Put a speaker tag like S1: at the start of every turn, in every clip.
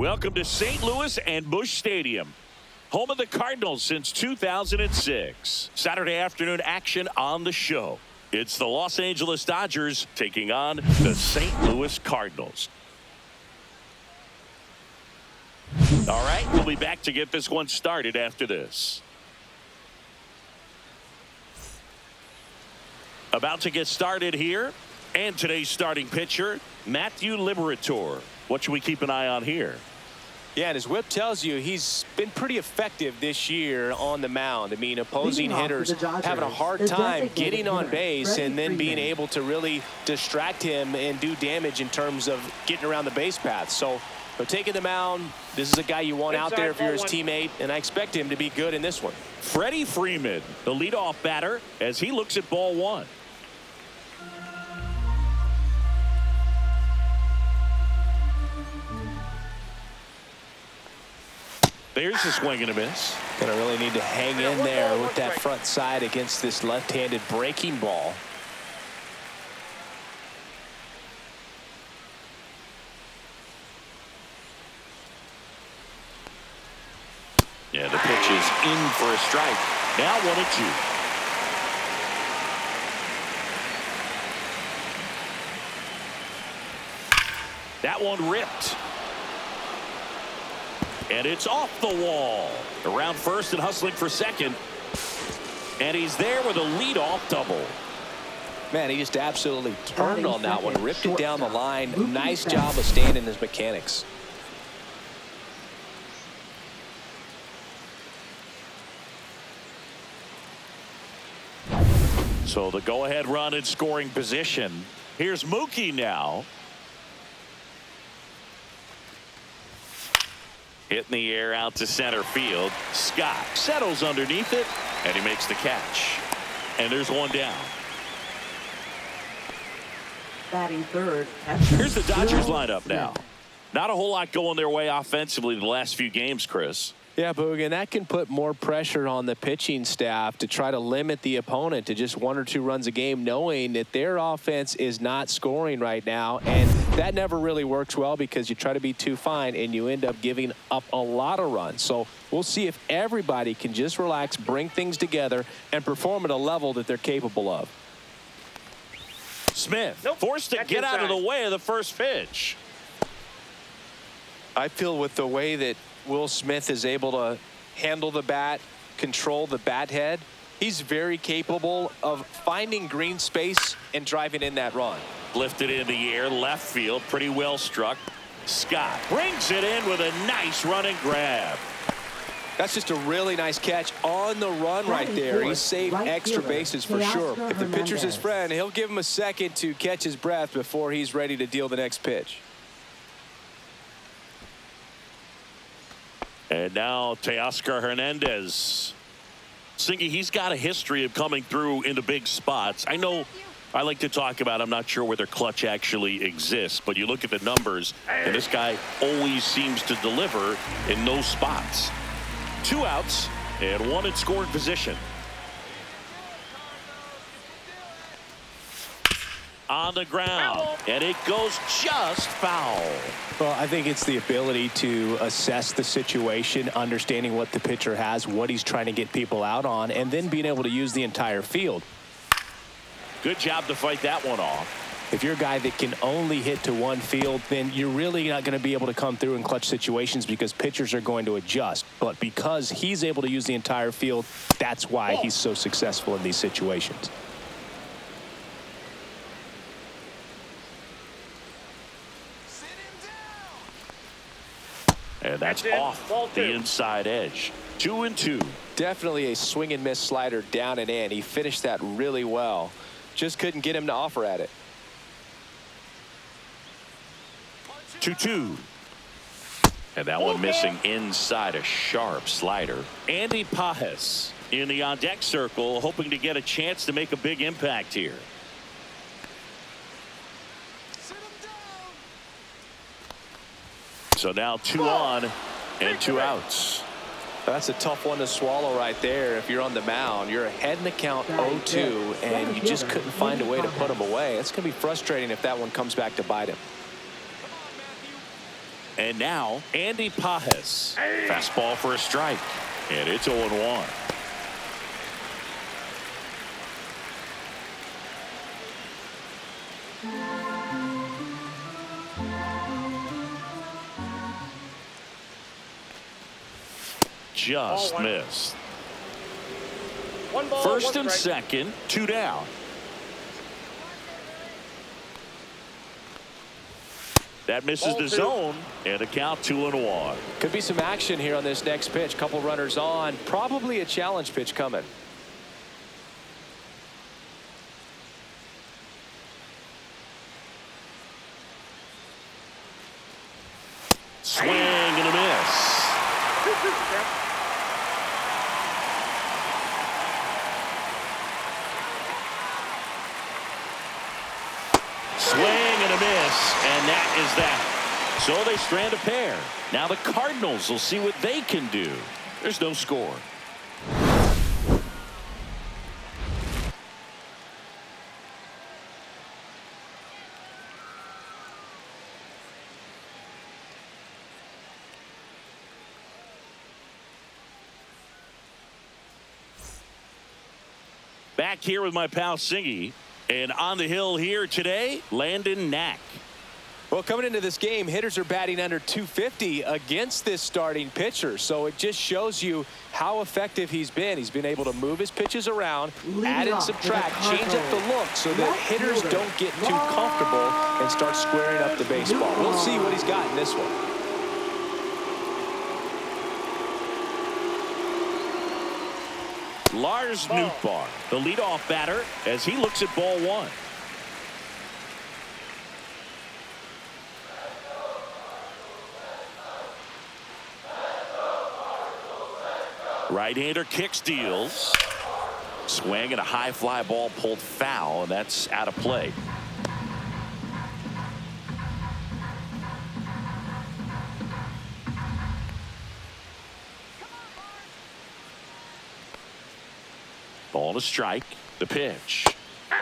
S1: Welcome to St. Louis and Busch Stadium, home of the Cardinals since 2006. Saturday afternoon action on the show. It's the Los Angeles Dodgers taking on the St. Louis Cardinals. All right, we'll be back to get this one started after this. About to get started here, and today's starting pitcher, Matthew Liberatore. What should we keep an eye on here?
S2: Yeah, and his whip tells you he's been pretty effective this year on the mound. I mean, opposing hitters having a hard time getting on base and then being able to really distract him and do damage in terms of getting around the base path. So, taking the mound, this is a guy you want out there if you're his teammate, and I expect him to be good in this one.
S1: Freddie Freeman, the leadoff batter, as he looks at ball one. There's a swing and a miss.
S2: Gonna really need to hang in there with that front side against this left-handed breaking ball.
S1: Yeah, the pitch is in for a strike. Now 1-2. That one ripped. And it's off the wall. Around first and hustling for second. And he's there with a leadoff double.
S2: Man, he just absolutely turned on that one. Ripped it down the line. Nice job of staying in his mechanics.
S1: So the go-ahead run in scoring position. Here's Mookie now. Hit in the air out to center field. Scott settles underneath it, and he makes the catch. And there's one down.
S3: Batting third.
S1: Here's the Dodgers lineup now. Not a whole lot going their way offensively the last few games, Chris.
S2: Yeah, Boog, and that can put more pressure on the pitching staff to try to limit the opponent to just 1 or 2 runs a game, knowing that their offense is not scoring right now. And that never really works well because you try to be too fine and you end up giving up a lot of runs. So we'll see if everybody can just relax, bring things together, and perform at a level that they're capable of.
S1: Smith forced to get out of the way of the first pitch.
S2: I feel with the way that Will Smith is able to handle the bat, control the bat head, he's very capable of finding green space and driving in that run.
S1: Lifted in the air, left field, pretty well struck. Scott brings it in with a nice running grab.
S2: That's just a really nice catch on the run right there. He saved extra bases for sure. If the pitcher's his friend, he'll give him a second to catch his breath before he's ready to deal the next pitch.
S1: And now Teoscar Hernandez. Singy, he's got a history of coming through into big spots. I know I like to talk about, I'm not sure whether clutch actually exists, but you look at the numbers, and this guy always seems to deliver in those spots. 2 outs and 1 in scoring position. On the ground, and it goes just foul.
S2: Well, I think it's the ability to assess the situation, understanding what the pitcher has, what he's trying to get people out on, and then being able to use the entire field.
S1: Good job to fight that one off.
S2: If you're a guy that can only hit to one field, then you're really not going to be able to come through in clutch situations because pitchers are going to adjust. But because he's able to use the entire field, that's why he's so successful in these situations.
S1: And that's off the inside edge. 2-2.
S2: Definitely a swing and miss slider down and in. He finished that really well. Just couldn't get him to offer at it.
S1: 2-2. And that one missing inside, a sharp slider. Andy Pajes in the on-deck circle, hoping to get a chance to make a big impact here. So now 2 on and 2 outs.
S2: That's a tough one to swallow right there. If you're on the mound, you're ahead in the count 0-2, and you just couldn't find a way to put him away. It's going to be frustrating if that one comes back to bite him.
S1: And now Andy Pajes. Fastball for a strike. And it's 0-1. Just missed. First and second, 2 down. That misses the zone, and a count 2-1.
S2: Could be some action here on this next pitch. Couple runners on. Probably a challenge pitch coming.
S1: Swing and a miss. Swing and a miss, and that is that. So they strand a pair. Now the Cardinals will see what they can do. There's no score. Back here with my pal Singy. And on the hill here today, Landon Knack.
S2: Well, coming into this game, hitters are batting under 250 against this starting pitcher. So it just shows you how effective he's been. He's been able to move his pitches around, add and subtract, change up the look so that hitters don't get too comfortable and start squaring up the baseball. We'll see what he's got in this one.
S1: Lars Nootbaar, the leadoff batter, as he looks at ball one. Right-hander kicks, deals. Swing and a high fly ball pulled foul, and that's out of play. Ball to strike. The pitch.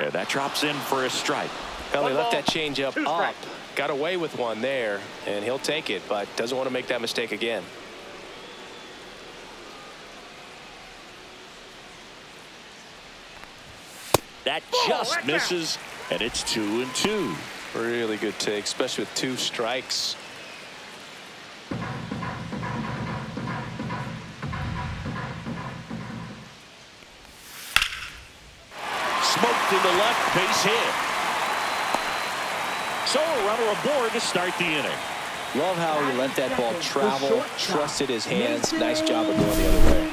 S1: And that drops in for a strike.
S2: Well, he left that changeup up. Got away with one there, and he'll take it, but doesn't want to make that mistake again.
S1: That just misses, and it's 2-2.
S2: Really good take, especially with 2 strikes.
S1: Smoked in the left, base hit. So a runner aboard to start the inning.
S2: Love how he let that ball travel, trusted his hands. Nice job of going the other way.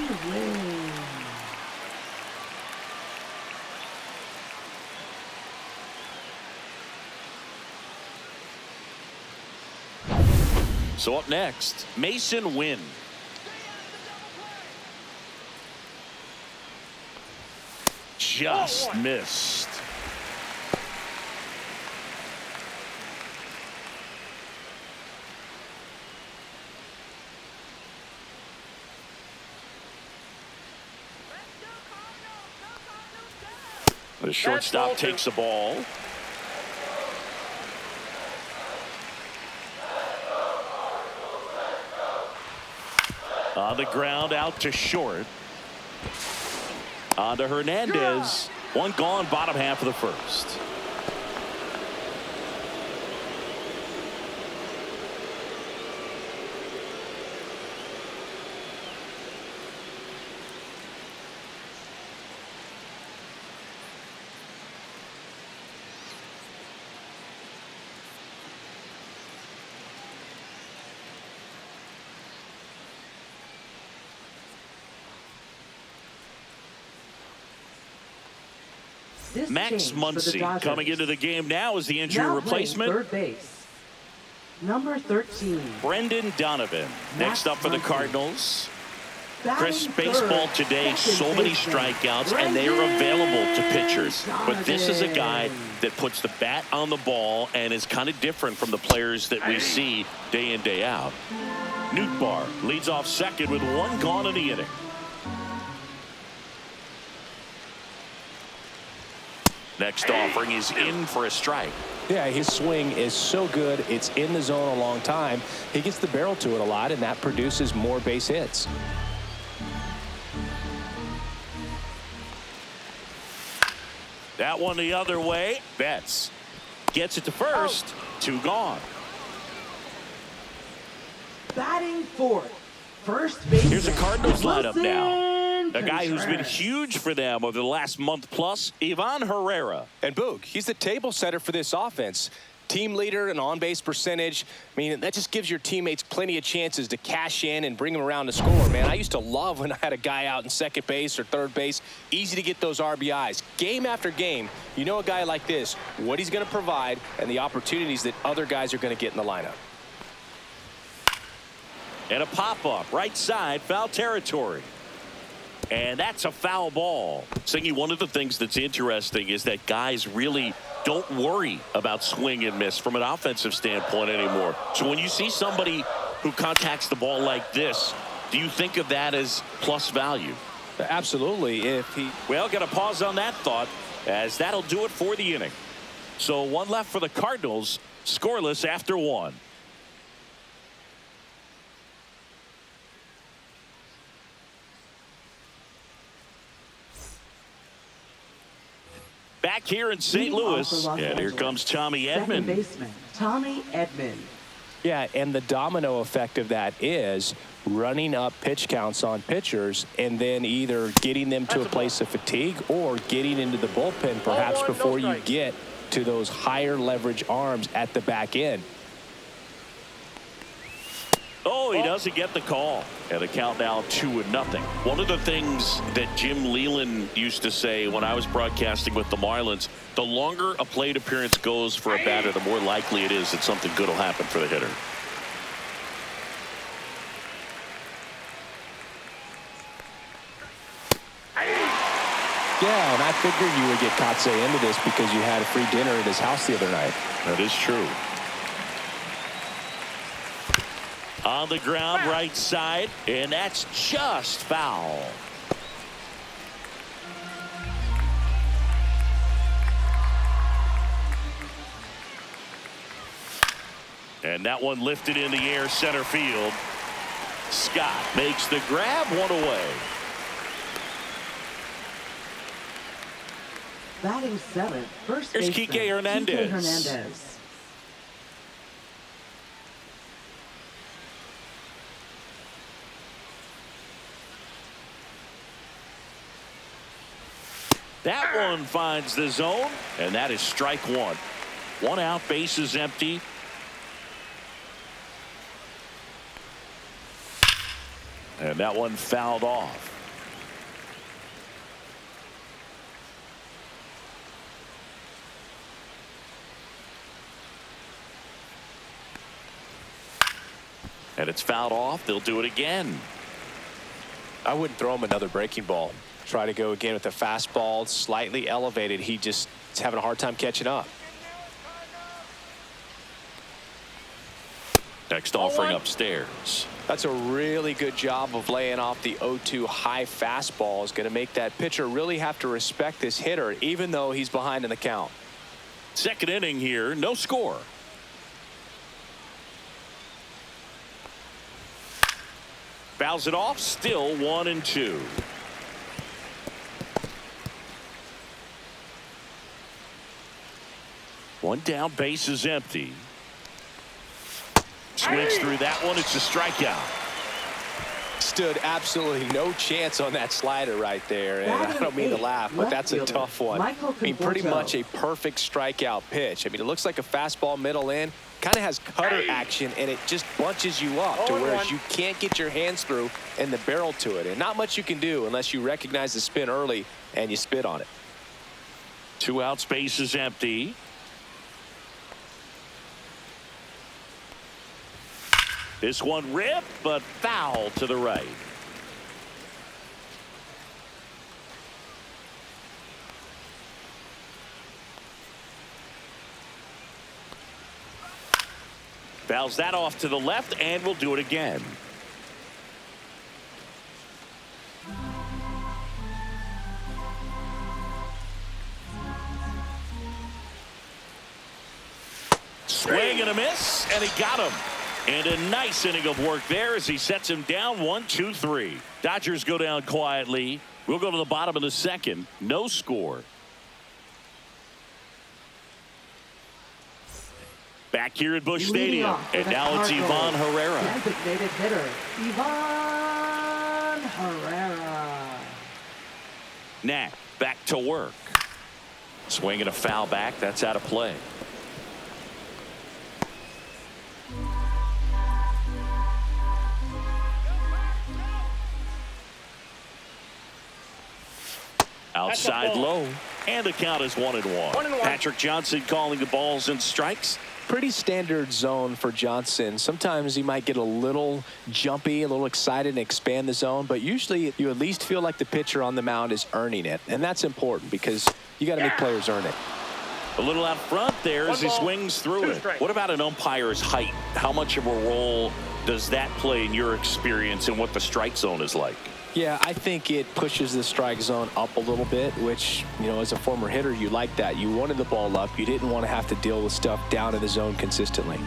S1: So up next, Mason Wynn. Just missed. The shortstop takes the ball. On the ground, out to short. On to Hernandez. One gone, bottom half of the first. Max Muncy coming into the game now as the injury replacement.
S3: Third base, number 13.
S1: Brendan Donovan next up for the Cardinals. Chris,
S3: Batting
S1: baseball
S3: third,
S1: today, so
S3: second
S1: many
S3: baseman,
S1: strikeouts, and they are available to pitchers. But this is a guy that puts the bat on the ball and is kind of different from the players that we see day in, day out. Nootbaar leads off second with one gone in the inning. Next offering is in for a strike.
S2: Yeah, his swing is so good. It's in the zone a long time. He gets the barrel to it a lot, and that produces more base hits.
S1: That one the other way. Betts gets it to first. Two gone.
S3: Batting fourth. First base.
S1: Here's a Cardinals lineup now. A
S3: Wilson
S1: guy who's been
S3: Contreras.
S1: huge for them over the last month plus, Ivan Herrera.
S2: And Boog, he's the table setter for this offense. Team leader and on-base percentage. I mean, that just gives your teammates plenty of chances to cash in and bring them around to score, man. I used to love when I had a guy out in second base or third base. Easy to get those RBIs. Game after game, you know a guy like this, what he's going to provide and the opportunities that other guys are going to get in the lineup.
S1: And a pop-up, right side, foul territory. And that's a foul ball. Singy, one of the things that's interesting is that guys really don't worry about swing and miss from an offensive standpoint anymore. So when you see somebody who contacts the ball like this, do you think of that as plus value?
S2: Absolutely.
S1: Well, got to pause on that thought, as that'll do it for the inning. So one left for the Cardinals, scoreless after one. Back here in St. Louis, and here comes Tommy Edman.
S3: Second baseman, Tommy Edman.
S2: Yeah, and the domino effect of that is running up pitch counts on pitchers and then either getting them to a place of fatigue or getting into the bullpen perhaps before you get to those higher leverage arms at the back end.
S1: Oh, he doesn't get the call. And the count now 2-0. One of the things that Jim Leland used to say when I was broadcasting with the Marlins, the longer a plate appearance goes for a batter, the more likely it is that something good will happen for the hitter.
S2: Yeah, and I figured you would get Kotze into this because you had a free dinner at his house the other night.
S1: That is true. On the ground, right side, and that's just foul. And that one lifted in the air, center field. Scott makes the grab, one away.
S3: Batting seventh. First
S1: Here's
S3: baseman,
S1: Kike Hernandez.
S3: Kike Hernandez.
S1: That one finds the zone, and that is strike one. One out, base is empty. And that one fouled off. And it's fouled off. They'll do it again.
S2: I wouldn't throw him another breaking ball. Try to go again with the fastball, slightly elevated. He just is having a hard time catching up.
S1: Next offering upstairs.
S2: That's a really good job of laying off the 0-2 high fastball. Is going to make that pitcher really have to respect this hitter, even though he's behind in the count.
S1: Second inning here, no score. Fouls it off, still 1-2. One down, base is empty. Swings through that one. It's a strikeout.
S2: Stood absolutely no chance on that slider right there. And I don't mean to laugh, but that's a tough one. I mean, pretty much a perfect strikeout pitch. I mean, it looks like a fastball middle in. Kind of has cutter action, and it just bunches you up to where you can't get your hands through and the barrel to it. And not much you can do unless you recognize the spin early and you spit on it.
S1: 2 out, space is empty. This one ripped, but foul to the right. Fouls that off to the left, and we'll do it again. Swing and a miss, and he got him. And a nice inning of work there as he sets him down 1-2-3. Dodgers go down quietly. We'll go to the bottom of the second. No score. Back here at Busch Stadium. And now it's Ivan Herrera.
S3: Designated hitter, Ivan Herrera.
S1: Knack back to work. Swinging a foul back. That's out of play. Outside low. And the count is 1-1. Patrick Johnson calling the balls and strikes.
S2: Pretty standard zone for Johnson. Sometimes he might get a little jumpy, a little excited and expand the zone, but usually you at least feel like the pitcher on the mound is earning it, and that's important because you got to make players earn it.
S1: A little out front there as he swings through it. What about an umpire's height? How much of a role does that play in your experience and what the strike zone is like?
S2: Yeah, I think it pushes the strike zone up a little bit, which, you know, as a former hitter, you like that. You wanted the ball up. You didn't want to have to deal with stuff down in the zone consistently.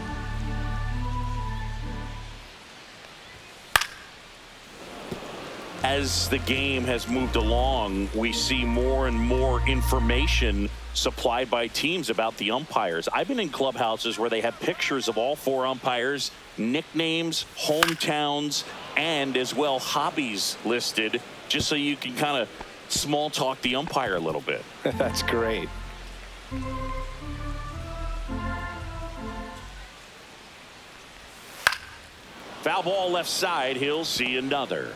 S1: As the game has moved along, we see more and more information supplied by teams about the umpires. I've been in clubhouses where they have pictures of all 4 umpires, nicknames, hometowns, and as well hobbies listed, just so you can kind of small talk the umpire a little bit.
S2: That's great.
S1: Foul ball left side. He'll see another.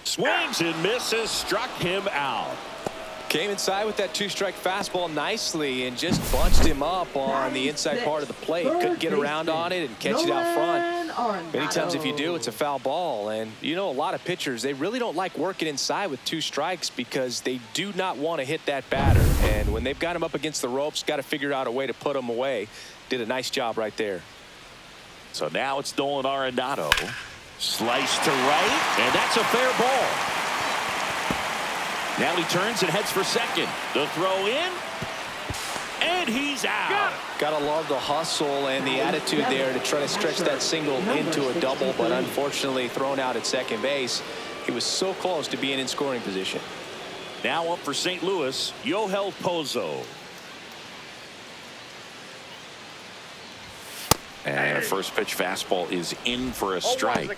S1: Swings and misses, struck him out.
S2: Came inside with that 2-strike fastball nicely and just bunched him up on the inside part of the plate. Couldn't get around on it and catch it out front. Many times if you do, it's a foul ball. And you know, a lot of pitchers, they really don't like working inside with 2 strikes because they do not want to hit that batter. And when they've got him up against the ropes, got to figure out a way to put him away. Did a nice job right there.
S1: So now it's Nolan Arenado. Slice to right, and that's a fair ball. Now he turns and heads for second. The throw in, and he's out.
S2: Gotta love the hustle and the attitude there to try to stretch that single into a double, but unfortunately thrown out at second base. He was so close to being in scoring position.
S1: Now up for St. Louis, Yohel Pozo. And a first pitch fastball is in for a strike.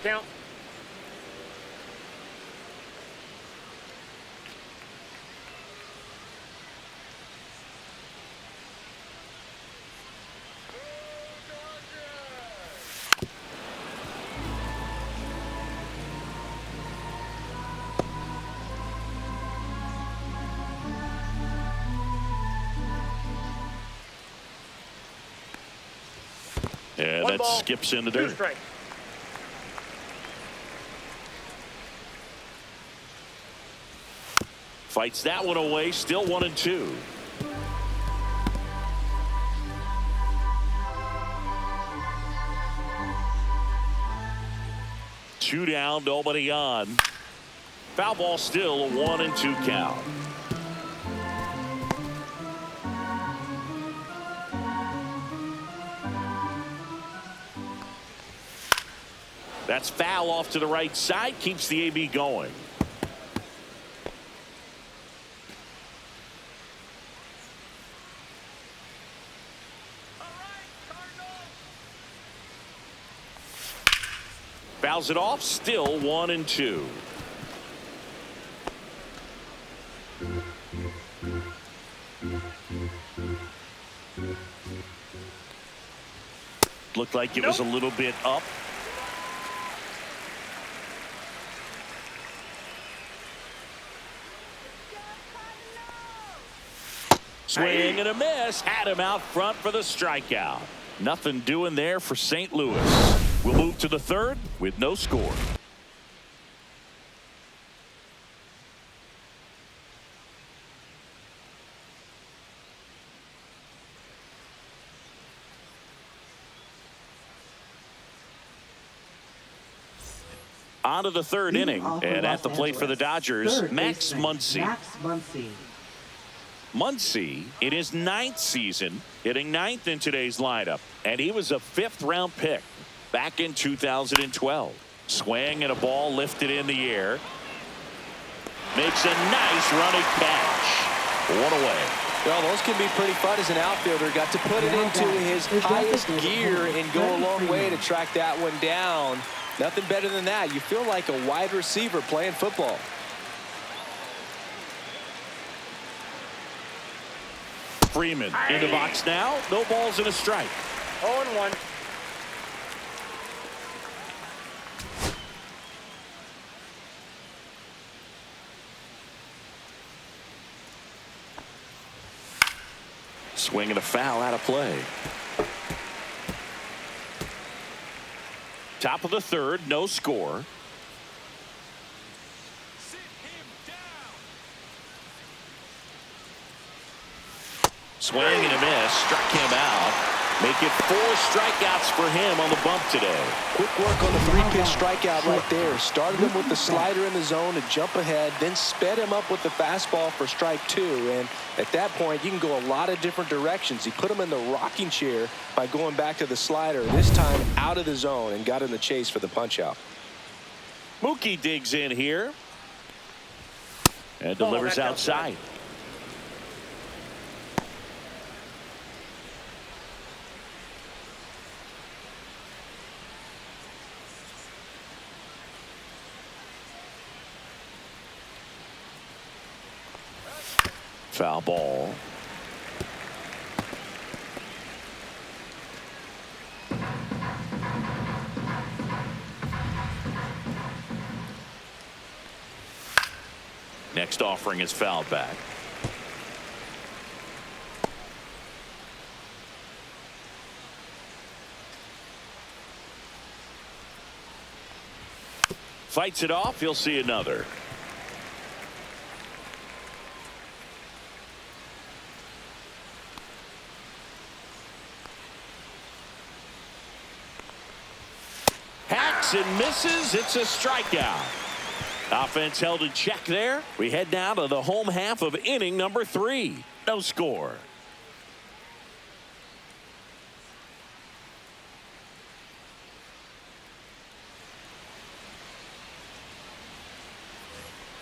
S1: And that skips in the dirt. Fights that one away, still 1-2. Two down, nobody on. Foul ball, still a 1-2 count. That's foul off to the right side, keeps the AB going. Fouls it off, still 1-2. Looked like it was a little bit up. Swing and a miss. Had him out front for the strikeout. Nothing doing there for St. Louis. We'll move to the third with no score. On to the third inning, and at the plate for the Dodgers, Max Muncy. Muncy in his 9th season, hitting 9th in today's lineup, and he was a 5th-round pick back in 2012. Swing and a ball lifted in the air. Makes a nice running catch. One away.
S2: Well, those can be pretty fun as an outfielder. Got to put it into his highest gear and go a long way to track that one down. Nothing better than that. You feel like a wide receiver playing football.
S1: Freeman in the box now. No balls and a strike.
S4: 0-1.
S1: Swing and a foul out of play. Top of the third, no score. Swing and a miss, struck him out. Make it 4 strikeouts for him on the bump today.
S2: Quick work on the 3-pitch strikeout right there. Started him with the slider in the zone to jump ahead, then sped him up with the fastball for strike 2. And at that point, you can go a lot of different directions. He put him in the rocking chair by going back to the slider, this time out of the zone, and got in the chase for the punch out.
S1: Mookie digs in here and delivers outside. Foul ball. Next offering is fouled back. Fights it off. He'll see another. And misses. It's a strikeout. Offense held in check there. We head down to the home half of inning number 3. No score.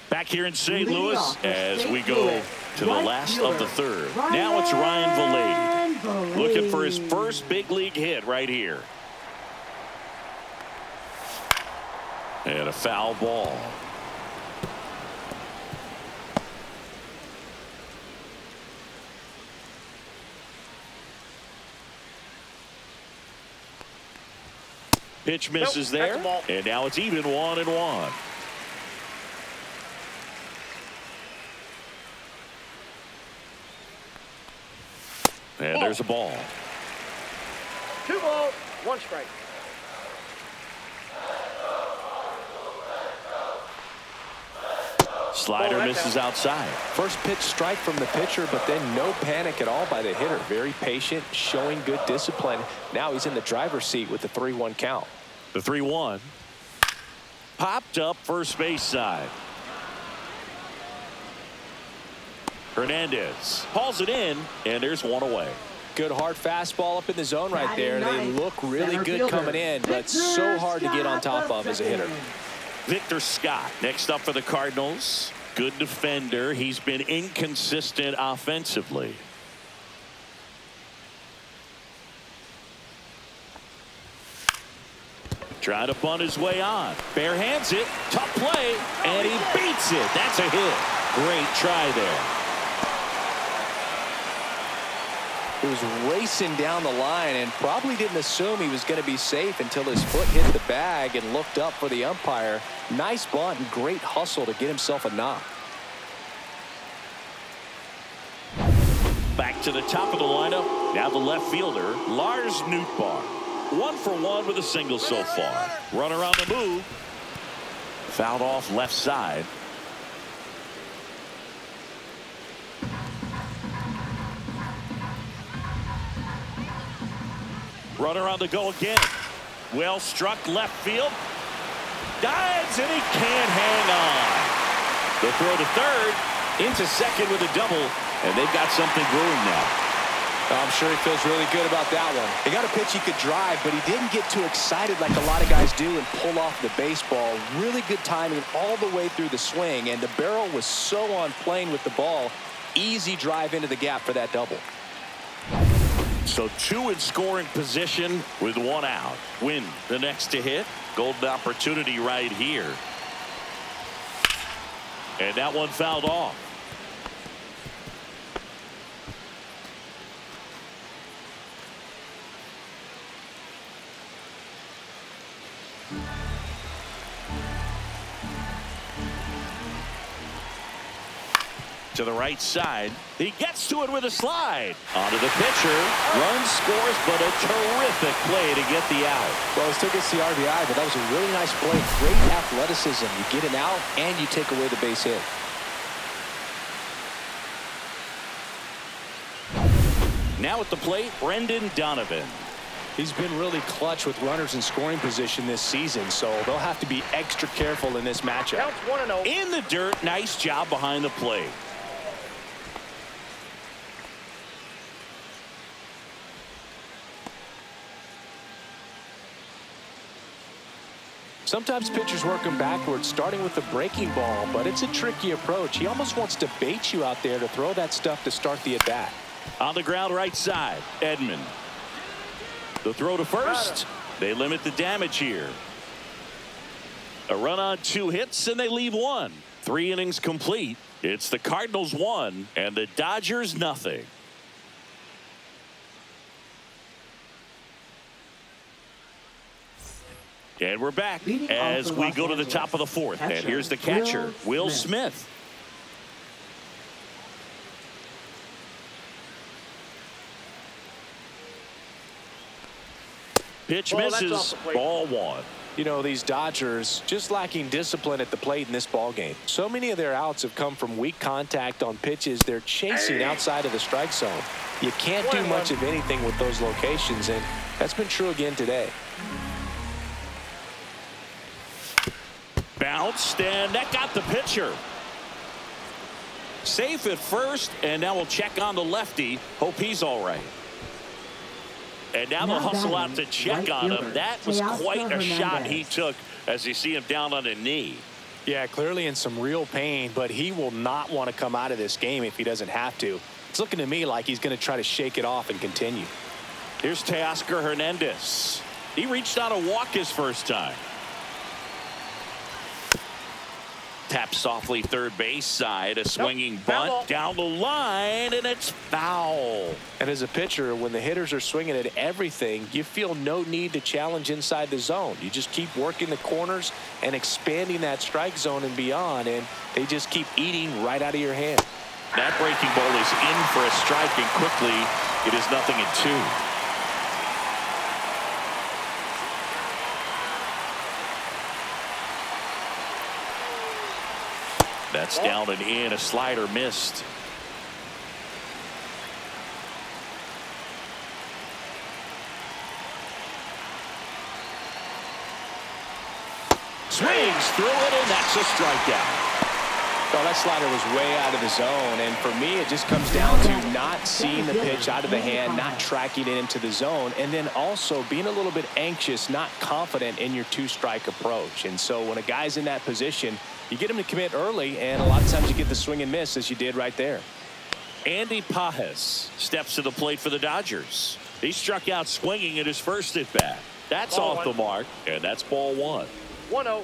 S1: Back here in St. Louis as we go to the last of the third. Now it's Ryan Vilade looking for his first big league hit right here. And a foul ball. Pitch misses there. And now it's even 1-1. And there's a ball.
S4: 2 balls, 1 strike.
S1: Slider misses outside.
S2: First pitch strike from the pitcher, but then no panic at all by the hitter. Very patient, showing good discipline. Now he's in the driver's seat with the 3-1 count.
S1: The 3-1. Popped up first base side. Hernandez hauls it in, and there's 1 away.
S2: Good hard fastball up in the zone right there. They look really good coming in, but so hard to get on top of as a hitter.
S1: Victor Scott next up for the Cardinals. Good defender. He's been inconsistent offensively. Trying to bunt his way on. Bare hands it. Tough play. And he beats it. That's a hit. Great try there.
S2: He was racing down the line and probably didn't assume he was going to be safe until his foot hit the bag and looked up for the umpire. Nice bunt and great hustle to get himself a knock.
S1: Back to the top of the lineup. Now the left fielder, Lars Nootbaar. 1 for 1 with a single so far. Runner on the move. Fouled off left side. Runner on the go again. Well struck left field. Dives, and he can't hang on. The throw to third, into second with a double, and they've got something brewing now.
S2: I'm sure he feels really good about that one. He got a pitch he could drive, but he didn't get too excited like a lot of guys do and pull off the baseball. Really good timing all the way through the swing, and the barrel was so on plane with the ball. Easy drive into the gap for that double.
S1: So 2 in scoring position with 1 out. Win the next to hit. Golden opportunity right here. And that one fouled off. To the right side. He gets to it with a slide. Onto the pitcher. Run scores, but a terrific play to get the out.
S2: Well, it still gets the RBI, but that was a really nice play. Great athleticism. You get an out, and you take away the base hit.
S1: Now at the plate, Brendan Donovan.
S2: He's been really clutch with runners in scoring position this season, so they'll have to be extra careful in this matchup.
S4: Counts 1-0.
S1: In the dirt, nice job behind the plate.
S2: Sometimes pitchers work him backwards, starting with the breaking ball, but it's a tricky approach. He almost wants to bait you out there to throw that stuff to start the at-bat.
S1: On the ground right side, Edman. The throw to first. They limit the damage here. A run on 2 hits, and they leave 1. 3 innings complete. It's the Cardinals 1 and the Dodgers nothing. And we're back as we go to the top of the 4th. And here's the catcher, Will Smith. Pitch misses. Ball 1.
S2: You know, these Dodgers just lacking discipline at the plate in this ball game. So many of their outs have come from weak contact on pitches they're chasing outside of the strike zone. You can't do much of anything with those locations, and that's been true again today.
S1: Bounced, and that got the pitcher. Safe at first, and now we'll check on the lefty. Hope he's all right. And now they'll hustle out to check on him. That was quite a shot he took as you see him down on a knee.
S2: Yeah, clearly in some real pain, but he will not want to come out of this game if he doesn't have to. It's looking to me like he's going to try to shake it off and continue.
S1: Here's Teoscar Hernandez. He reached on a walk his first time. Tap softly third base side. A swinging bunt down the line, and it's foul.
S2: And as a pitcher, when the hitters are swinging at everything, you feel no need to challenge inside the zone. You just keep working the corners and expanding that strike zone and beyond, and they just keep eating right out of your hand.
S1: That breaking ball is in for a strike, and quickly it is 0-2. That's down and in. A slider missed. Swings through it, and that's a strikeout.
S2: Well, that slider was way out of the zone, and for me, it just comes down to not seeing the pitch out of the hand, not tracking it into the zone, and then also being a little bit anxious, not confident in your 2-strike approach. And so when a guy's in that position, you get him to commit early, and a lot of times you get the swing and miss, as you did right there.
S1: Andy Pajes steps to the plate for the Dodgers. He struck out swinging at his first at bat. That's off the mark, and that's ball 1.
S4: 1-0.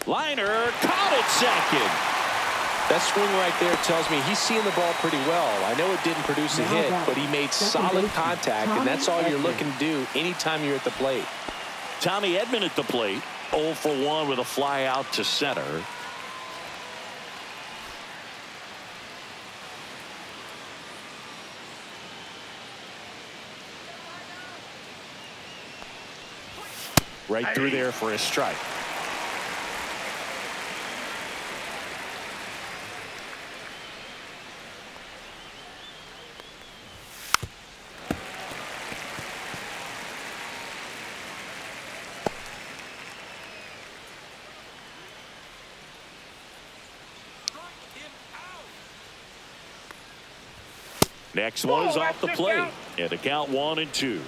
S1: Liner caught at second.
S2: That swing right there tells me he's seeing the ball pretty well. I know it didn't produce a hit, but he made solid contact, and that's all you're looking to do anytime you're at the plate.
S1: Tommy Edman at the plate, 0 for 1 with a fly out to center. Right through there for a strike. Next one is off the plate. And the count 1-2.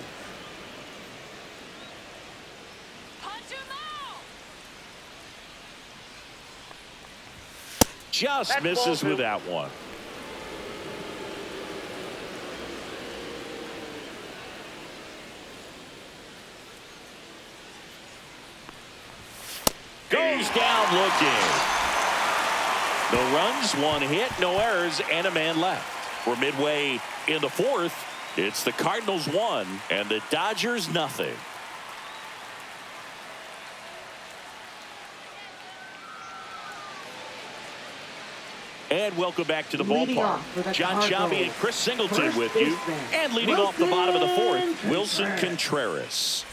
S1: Just misses with that one. Goes down looking. No runs, 1 hit, no errors, and a man left. We're midway in the 4th. It's the Cardinals 1 and the Dodgers 0. And welcome back to the ballpark. John Shelby and Chris Singleton with you. And leading off the bottom of the 4th, Wilson Contreras.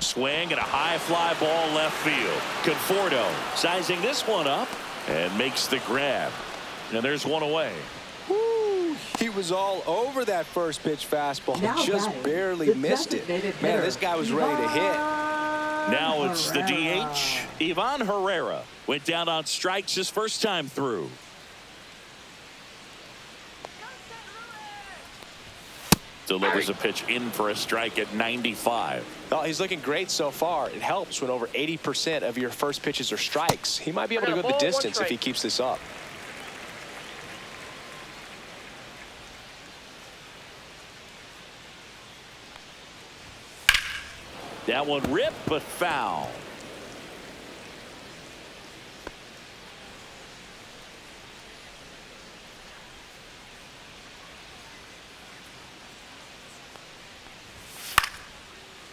S1: Swing and a high fly ball left field. Conforto sizing this one up and makes the grab. And there's one away.
S2: Woo, he was all over that first pitch fastball. Just barely missed it. Man, this guy was ready to hit.
S1: Now it's the DH. Ivan Herrera went down on strikes his first time through. Delivers a pitch in for a strike at 95.
S2: Oh, he's looking great so far. It helps when over 80% of your first pitches are strikes. He might be able to go the distance if he keeps this up.
S1: That one ripped but foul.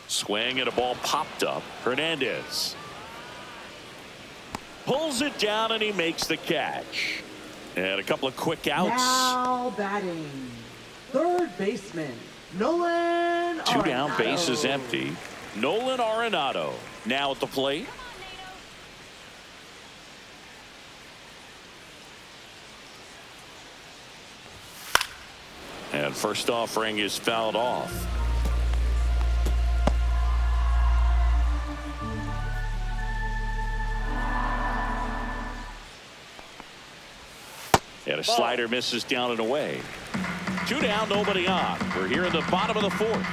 S1: Swing and a ball popped up. Hernandez pulls it down and he makes the catch. And a couple of quick outs.
S3: Now batting, third baseman, Nolan Arenado.
S1: 2 down, base is empty. Nolan Arenado now at the plate. And first offering is fouled off. And a slider misses down and away. 2 down, nobody on. We're here in the bottom of the 4th.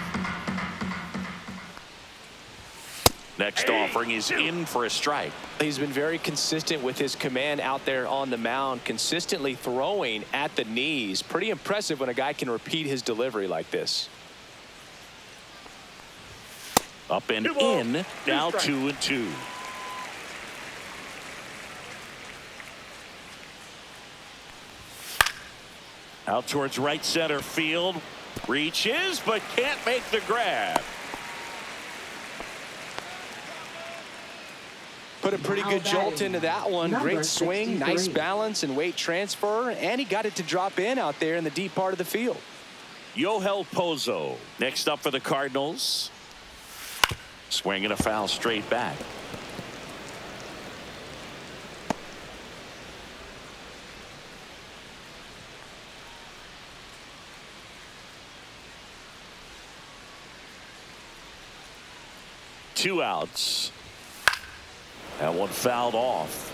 S1: Next offering is in for a strike.
S2: He's been very consistent with his command out there on the mound, consistently throwing at the knees. Pretty impressive when a guy can repeat his delivery like this.
S1: Up and in, now 2-2. Out towards right center field. Reaches, but can't make the grab.
S2: Put a pretty good jolt into that one. Great swing, nice balance and weight transfer, and he got it to drop in out there in the deep part of the field.
S1: Yoel Pozo next up for the Cardinals. Swing and a foul straight back. Two outs. That one fouled off.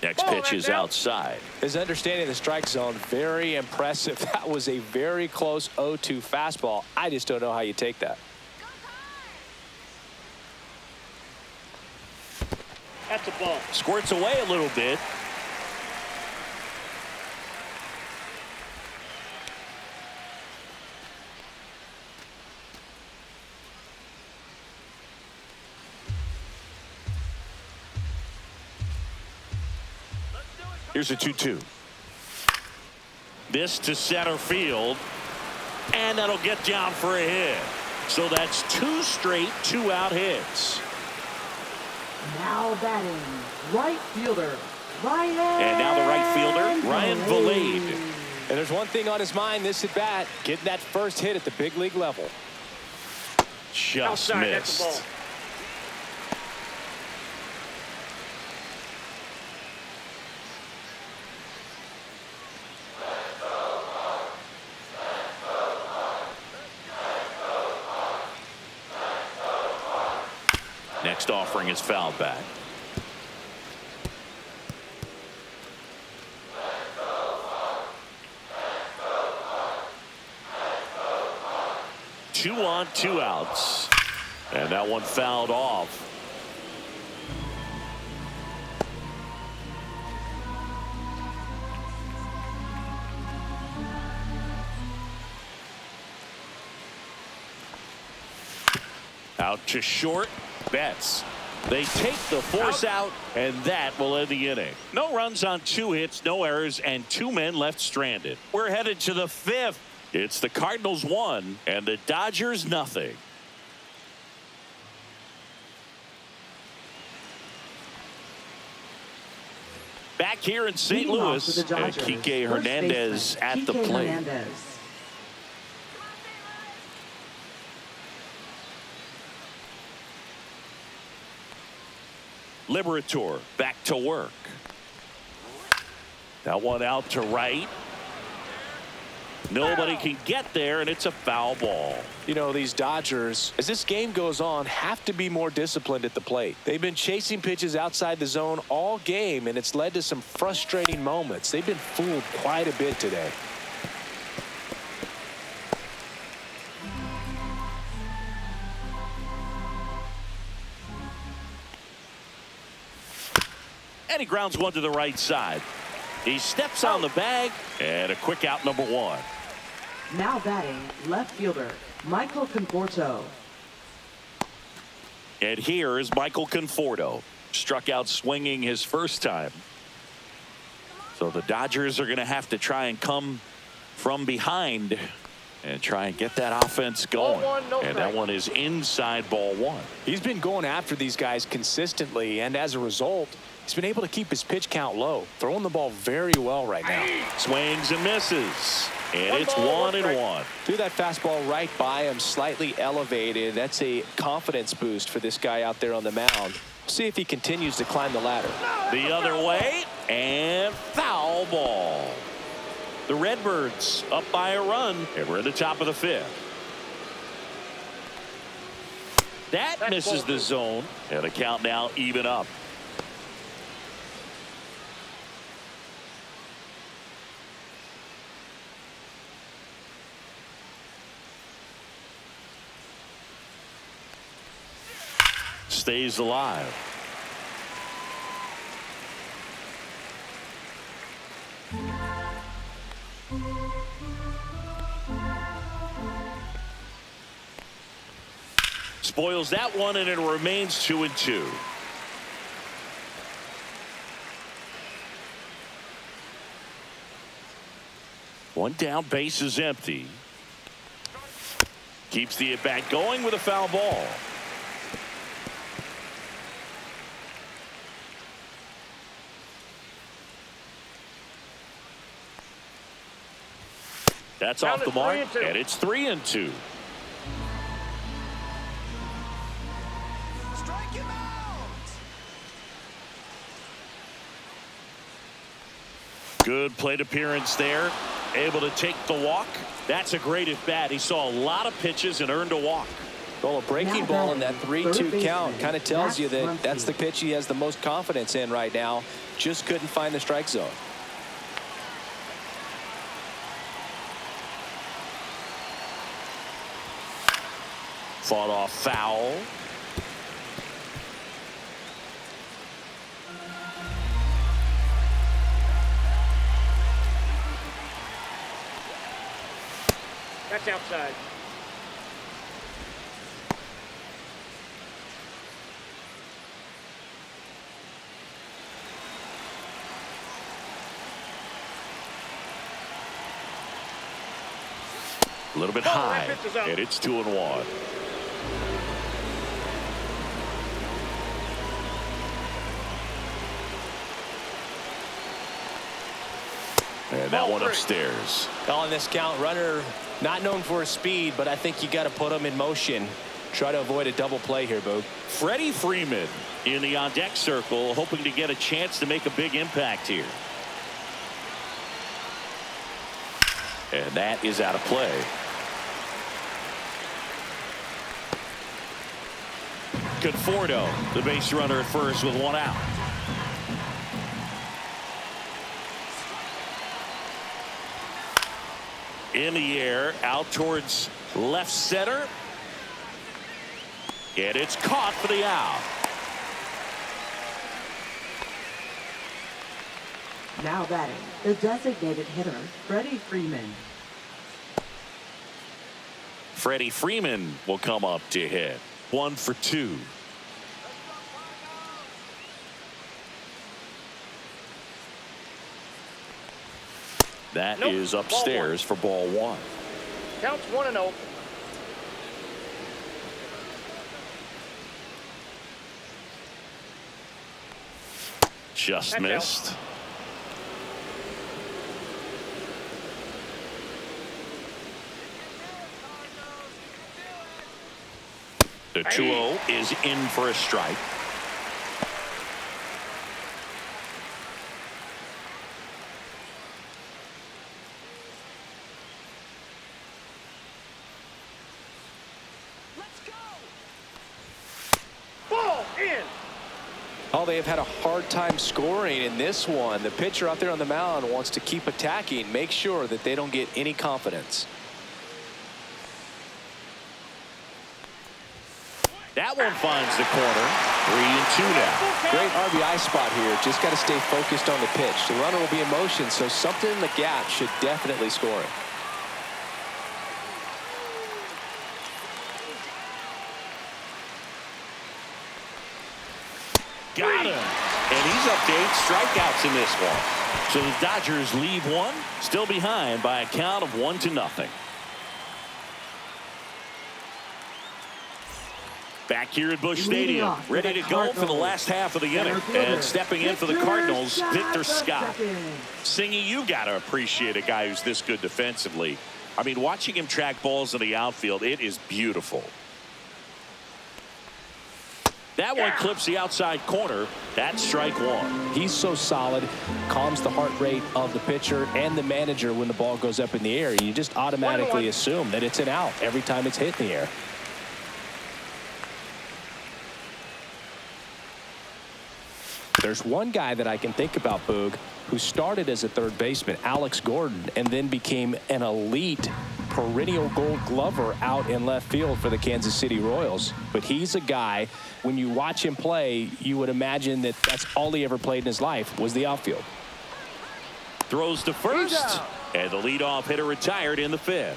S1: Next pitch is outside.
S2: His understanding of the strike zone, very impressive. That was a very close 0-2 fastball. I just don't know how you take that.
S4: That's a ball.
S1: Squirts away a little bit. Here's a 2-2. This to center field, and that'll get down for a hit. So that's 2 straight 2-out hits.
S3: Now batting, right fielder, Ryan.
S1: And now the right fielder, Ryan Valade.
S2: And there's one thing on his mind this at bat, getting that first hit at the big league level.
S1: Just
S4: Outside, that's the ball.
S1: missed. Next offering is fouled back. Two on, two outs. And that one fouled off. Out to short. Betts. They take the force out, and that will end the inning. No runs on 2 hits, no errors, and 2 men left stranded. We're headed to the 5th. It's the Cardinals 1 and the Dodgers nothing. Back here in St.
S3: Leading off
S1: Louis,
S3: for the
S1: and
S3: Dodgers,
S1: Kike
S3: first
S1: Hernandez
S3: baseman,
S1: at the
S3: Kike
S1: plate.
S3: Hernandez.
S1: Liberator back to work. That one out to right. Nobody can get there, and it's a foul ball.
S2: You know, these Dodgers, as this game goes on, have to be more disciplined at the plate. They've been chasing pitches outside the zone all game, and it's led to some frustrating moments. They've been fooled quite a bit today.
S1: And he grounds one to the right side. He steps on the bag, and a quick out, number 1.
S3: Now batting, left fielder, Michael Conforto.
S1: And here is Michael Conforto. Struck out swinging his first time. So the Dodgers are going to have to try and come from behind and try and get that offense going. And that one is inside ball 1.
S2: He's been going after these guys consistently, and as a result, he's been able to keep his pitch count low, throwing the ball very well right now.
S1: Swings and misses. And it's 1-1.
S2: Threw that fastball right by him, slightly elevated. That's a confidence boost for this guy out there on the mound. See if he continues to climb the ladder.
S1: The other way, and foul ball. The Redbirds up by a run, and we're at the top of the 5th. That misses the zone, and the count now even up. Stays alive. Spoils that one, and it remains 2-2. One down, base is empty. Keeps the at-bat going with a foul ball. That's off the mark, and it's 3-2.
S5: Strike him out.
S1: Good plate appearance there. Able to take the walk. That's a great at bat. He saw a lot of pitches and earned a walk.
S2: Well, a breaking ball in that 3-2 count kind of tells you that that's the pitch he has the most confidence in right now. Just couldn't find the strike zone.
S1: Fought off foul.
S4: That's outside.
S1: A little bit high, and it's 2-1. And that one upstairs.
S2: On this count, runner not known for his speed, but I think you got to put him in motion. Try to avoid a double play here, Boog.
S1: Freddie Freeman in the on-deck circle, hoping to get a chance to make a big impact here. And that is out of play. Conforto, the base runner at first with one out. In the air, out towards left center. And it's caught for the out.
S3: Now batting, the designated hitter, Freddie Freeman.
S1: Freddie Freeman will come up to hit. 1 for 2. That is upstairs for ball 1.
S4: Counts 1-0.
S1: Just missed. The 2-0 is in for a strike.
S4: Ball in.
S2: Oh, they have had a hard time scoring in this one. The pitcher out there on the mound wants to keep attacking, make sure that they don't get any confidence.
S1: That one finds the corner. 3-2 now.
S2: Great RBI spot here. Just got to stay focused on the pitch. The runner will be in motion, so something in the gap should definitely score it.
S1: Got him. And he's up to 8 strikeouts in this one. So the Dodgers leave one, still behind by a count of 1-0. Back here at Busch Stadium, ready to go for the last half of the inning. And stepping in for the Cardinals, Victor Scott. Singy, you got to appreciate a guy who's this good defensively. I mean, watching him track balls in the outfield, it is beautiful. That one clips the outside corner. That's strike 1.
S2: He's so solid, calms the heart rate of the pitcher and the manager when the ball goes up in the air. You just automatically assume that it's an out every time it's hit in the air. There's one guy that I can think about, Boog, who started as a third baseman, Alex Gordon, and then became an elite perennial Gold Glover out in left field for the Kansas City Royals. But he's a guy, when you watch him play, you would imagine that that's all he ever played in his life was the outfield.
S1: Throws to first, and the leadoff hitter retired in the 5th.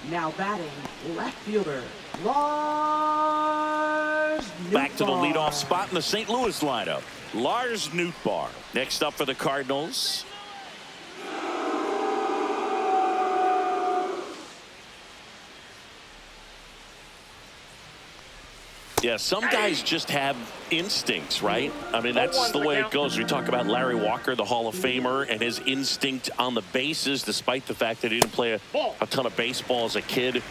S3: Now batting, left fielder, Lars Nootbaar.
S1: Back to the leadoff spot in the St. Louis lineup. Lars Nootbaar. Next up for the Cardinals. Yeah, some guys just have instincts, right? I mean, that's the way it goes. We talk about Larry Walker, the Hall of Famer, and his instinct on the bases, despite the fact that he didn't play a ton of baseball as a kid.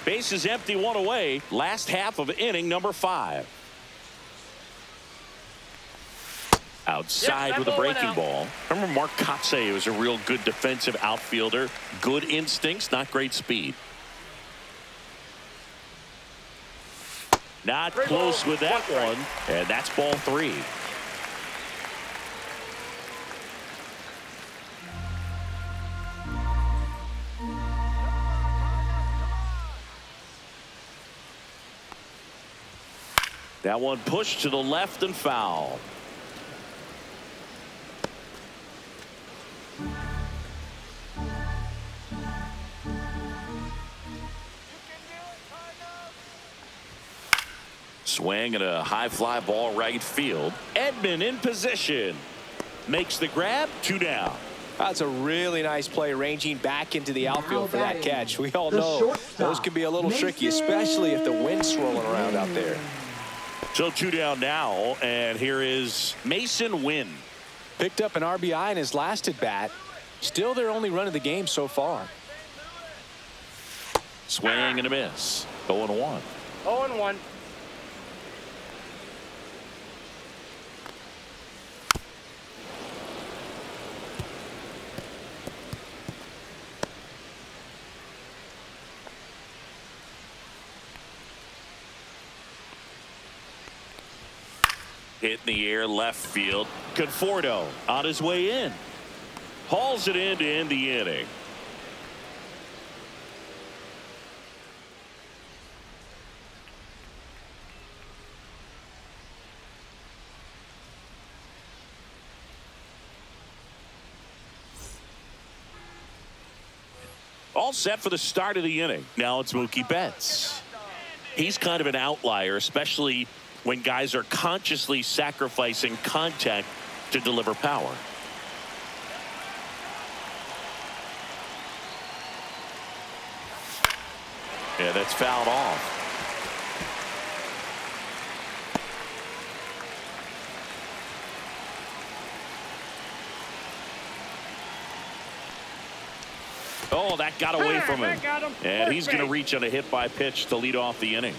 S1: Bases empty, 1 away. Last half of inning number 5. Outside with a breaking ball. Remember Mark Kotsay was a real good defensive outfielder. Good instincts, not great speed. Not close with that one, and that's ball 3. That one pushed to the left and foul. Swing and a high fly ball right field. Edman in position. Makes the grab. 2 down.
S2: That's a really nice play, ranging back into the outfield for that catch. We all know those can be a little tricky, especially if the wind's swirling around out there.
S1: So 2 down now, and here is Mason Wynn.
S2: Picked up an RBI in his last at bat. Still their only run of the game so far.
S1: Swing and a miss. 0-1.
S4: 0-1.
S1: Hit in the air left field. Conforto on his way in. Hauls it in to end the inning. All set for the start of the inning. Now it's Mookie Betts. He's kind of an outlier, especially when guys are consciously sacrificing contact to deliver power. Yeah, that's fouled off. Oh, that got away from him. And he's going to reach on a hit by pitch to lead off the inning.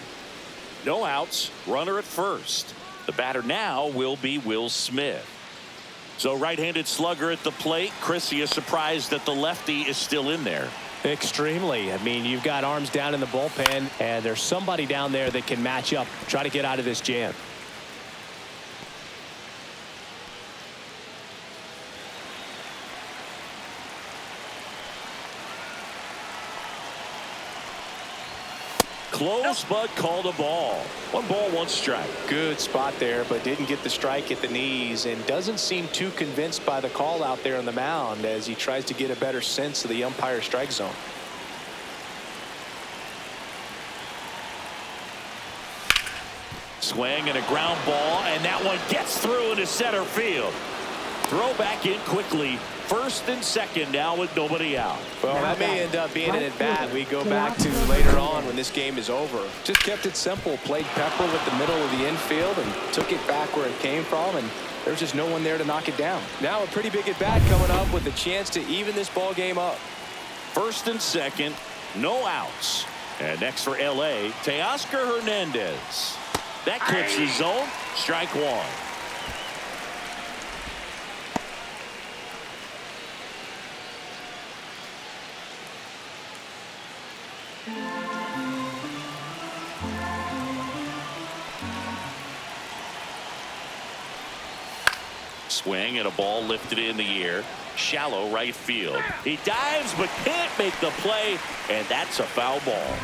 S1: No outs, runner at first. The batter now will be Will Smith. So right-handed slugger at the plate. Chris, he is surprised that the lefty is still in there.
S2: Extremely. I mean, you've got arms down in the bullpen, and there's somebody down there that can match up, try to get out of this jam.
S1: Close, but called a ball. 1 ball, 1 strike.
S2: Good spot there, but didn't get the strike at the knees, and doesn't seem too convinced by the call out there on the mound as he tries to get a better sense of the umpire strike zone.
S1: Swing and a ground ball, and that one gets through into center field. Throw back in quickly. First and second now with nobody out.
S2: Well, that may end up being an at-bat we go back to later on when this game is over. Just kept it simple. Played Pepper with the middle of the infield and took it back where it came from, and there's just no one there to knock it down. Now a pretty big at-bat coming up with a chance to even this ball game up.
S1: First and second, no outs. And next for L.A., Teoscar Hernandez. That clips the zone. Strike 1. Swing and a ball lifted in the air. Shallow right field. He dives but can't make the play, and that's a foul ball.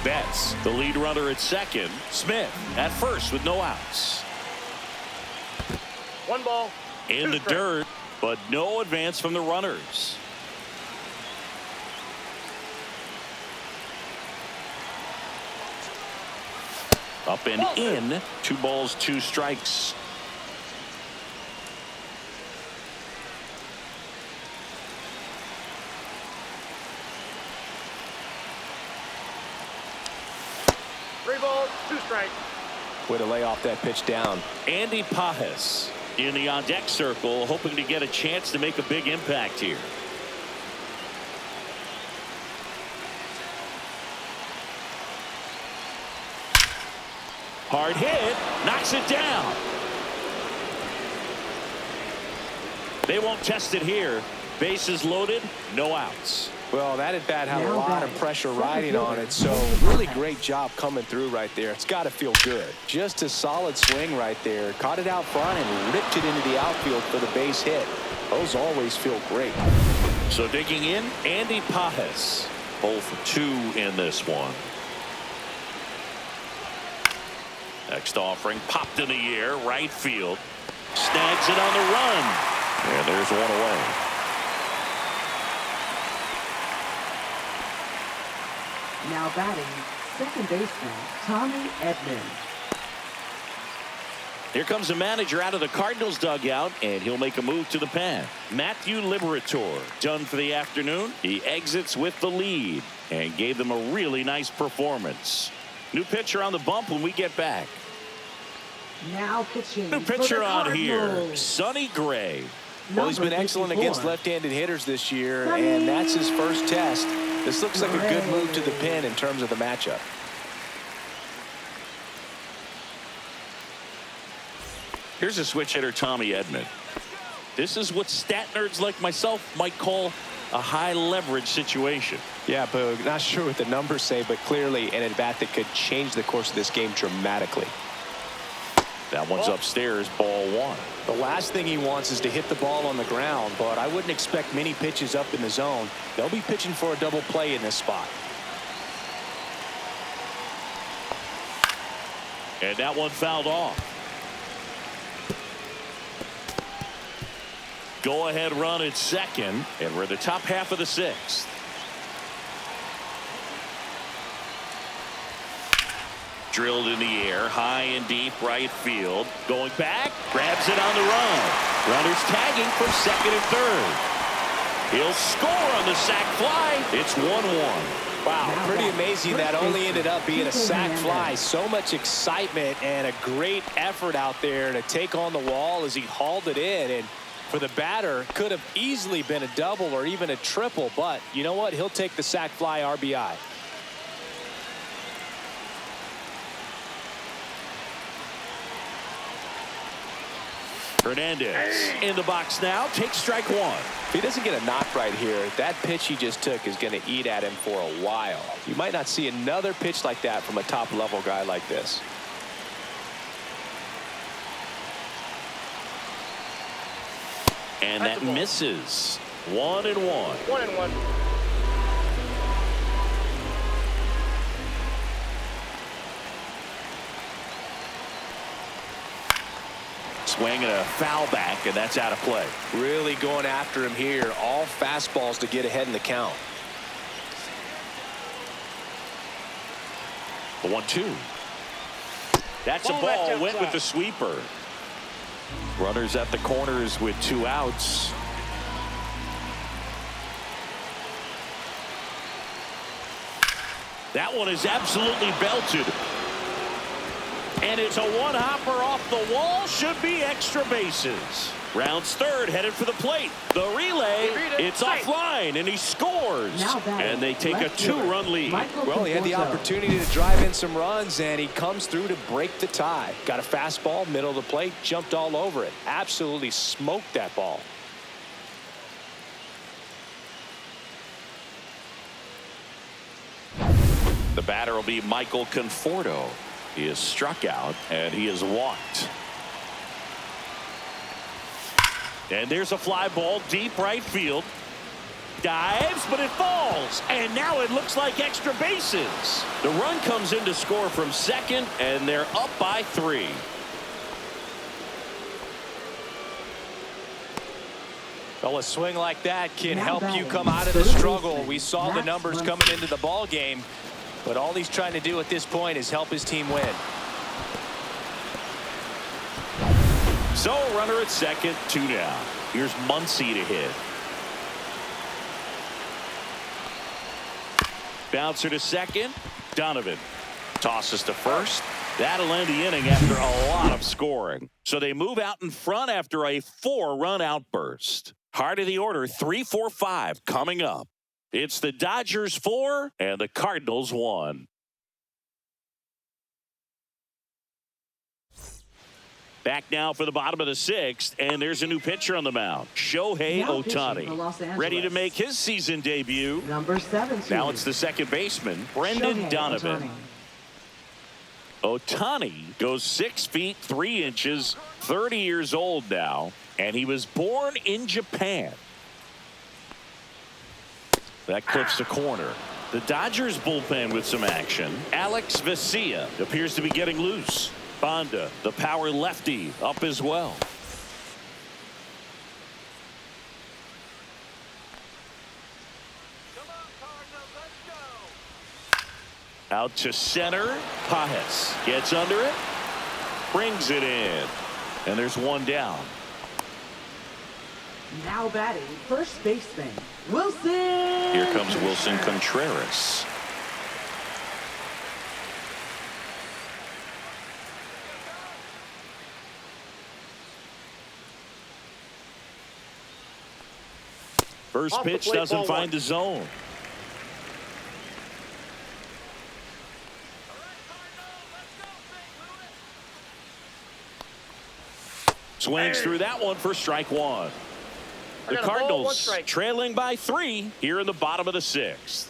S1: Betts, the lead runner at second. Smith at first with no outs.
S4: 1 ball.
S1: In the dirt, but no advance from the runners. Up and in. 2 balls, 2 strikes.
S2: Way to lay off that pitch down.
S1: Andy Pajes in the on deck circle, hoping to get a chance to make a big impact here. Hard hit, knocks it down. They won't test it here. Bases loaded, no outs.
S2: Well, that at bat had a lot of pressure riding on it, so really great job coming through right there. It's got to feel good. Just a solid swing right there. Caught it out front and ripped it into the outfield for the base hit. Those always feel great.
S1: So digging in, Andy Pajes. 0 for 2 in this one. Next offering, popped in the air, right field. Snags it on the run. And there's 1 away.
S3: Now batting, second baseman, Tommy Edman.
S1: Here comes the manager out of the Cardinals dugout, and he'll make a move to the pen. Matthew Liberator, done for the afternoon. He exits with the lead and gave them a really nice performance. New pitcher on the bump when we get back.
S3: Now pitching.
S1: New
S3: for
S1: pitcher
S3: the
S1: on here,
S3: Cardinals.
S1: Sonny Gray.
S2: Well, he's been
S3: Number
S2: excellent
S3: 54.
S2: against left-handed hitters this year, and that's his first test. This looks like a good move to the pin in terms of the matchup.
S1: Here's a switch hitter, Tommy Edman. This is what stat nerds like myself might call a high leverage situation.
S2: Yeah, Boog, not sure what the numbers say, but clearly an at-bat that could change the course of this game dramatically.
S1: That one's upstairs, ball one.
S2: The last thing he wants is to hit the ball on the ground, but I wouldn't expect many pitches up in the zone. They'll be pitching for a double play in this spot.
S1: And that one fouled off. Go ahead run at second, and we're in the top half of the sixth. Drilled in the air, high and deep right field. Going back, grabs it on the run. Runners tagging from second and third. He'll score on the sac fly. It's 1-1.
S2: Wow, pretty amazing that only ended up being a sac fly. So much excitement and a great effort out there to take on the wall as he hauled it in. And for the batter, could have easily been a double or even a triple, but you know what? He'll take the sac fly RBI.
S1: Hernandez in the box now, takes strike one.
S2: If he doesn't get a knock right here, that pitch he just took is going to eat at him for a while. You might not see another pitch like that from a top-level guy like this.
S1: And that misses. 1-1.
S4: 1-1.
S1: Swing and a foul back, and that's out of play.
S2: Really going after him here. All fastballs to get ahead in the count.
S1: The 1-2. That's a ball. Went with the sweeper. Runners at the corners with 2 outs. That one is absolutely belted. And it's a one-hopper off the wall. Should be extra bases. Rounds third, headed for the plate. The relay, it's offline, and he scores. And they take a 2-run lead.
S2: Well, he had the opportunity to drive in some runs, and he comes through to break the tie. Got a fastball, middle of the plate, jumped all over it. Absolutely smoked that ball.
S1: The batter will be Michael Conforto. He is struck out, and he is walked. And there's a fly ball deep right field. Dives, but it falls. And now it looks like extra bases. The run comes in to score from second, and they're up by 3.
S2: Well, a swing like that can help you come out of the struggle. We saw the numbers coming into the ball game, but all he's trying to do at this point is help his team win.
S1: So, runner at second, 2 down. Here's Muncy to hit. Bouncer to second. Donovan tosses to first. That'll end the inning after a lot of scoring. So they move out in front after a 4-run outburst. Heart of the order, 3-4-5 coming up. It's the Dodgers 4 and the Cardinals 1. Back now for the bottom of the 6th, and there's a new pitcher on the mound, Shohei Ohtani, ready to make his season debut.
S3: Number 17.
S1: Now it's the second baseman, Brendan Donovan. Ohtani goes 6 feet 3 inches, 30 years old now, and he was born in Japan. That clips the corner. The Dodgers bullpen with some action. Alex Vesia appears to be getting loose. Banda, the power lefty, up as well. Out to center. Pajes gets under it. Brings it in. And there's 1 down.
S3: Now batting, first baseman, Wilson.
S1: Here comes Wilson Contreras. First
S4: Off the
S1: pitch
S4: plate,
S1: doesn't
S4: ball
S1: find
S4: one.
S1: the zone. Swings through that one for strike one. The
S4: got a ball, one
S1: Cardinals
S4: strike.
S1: trailing by 3 here in the bottom of the 6th.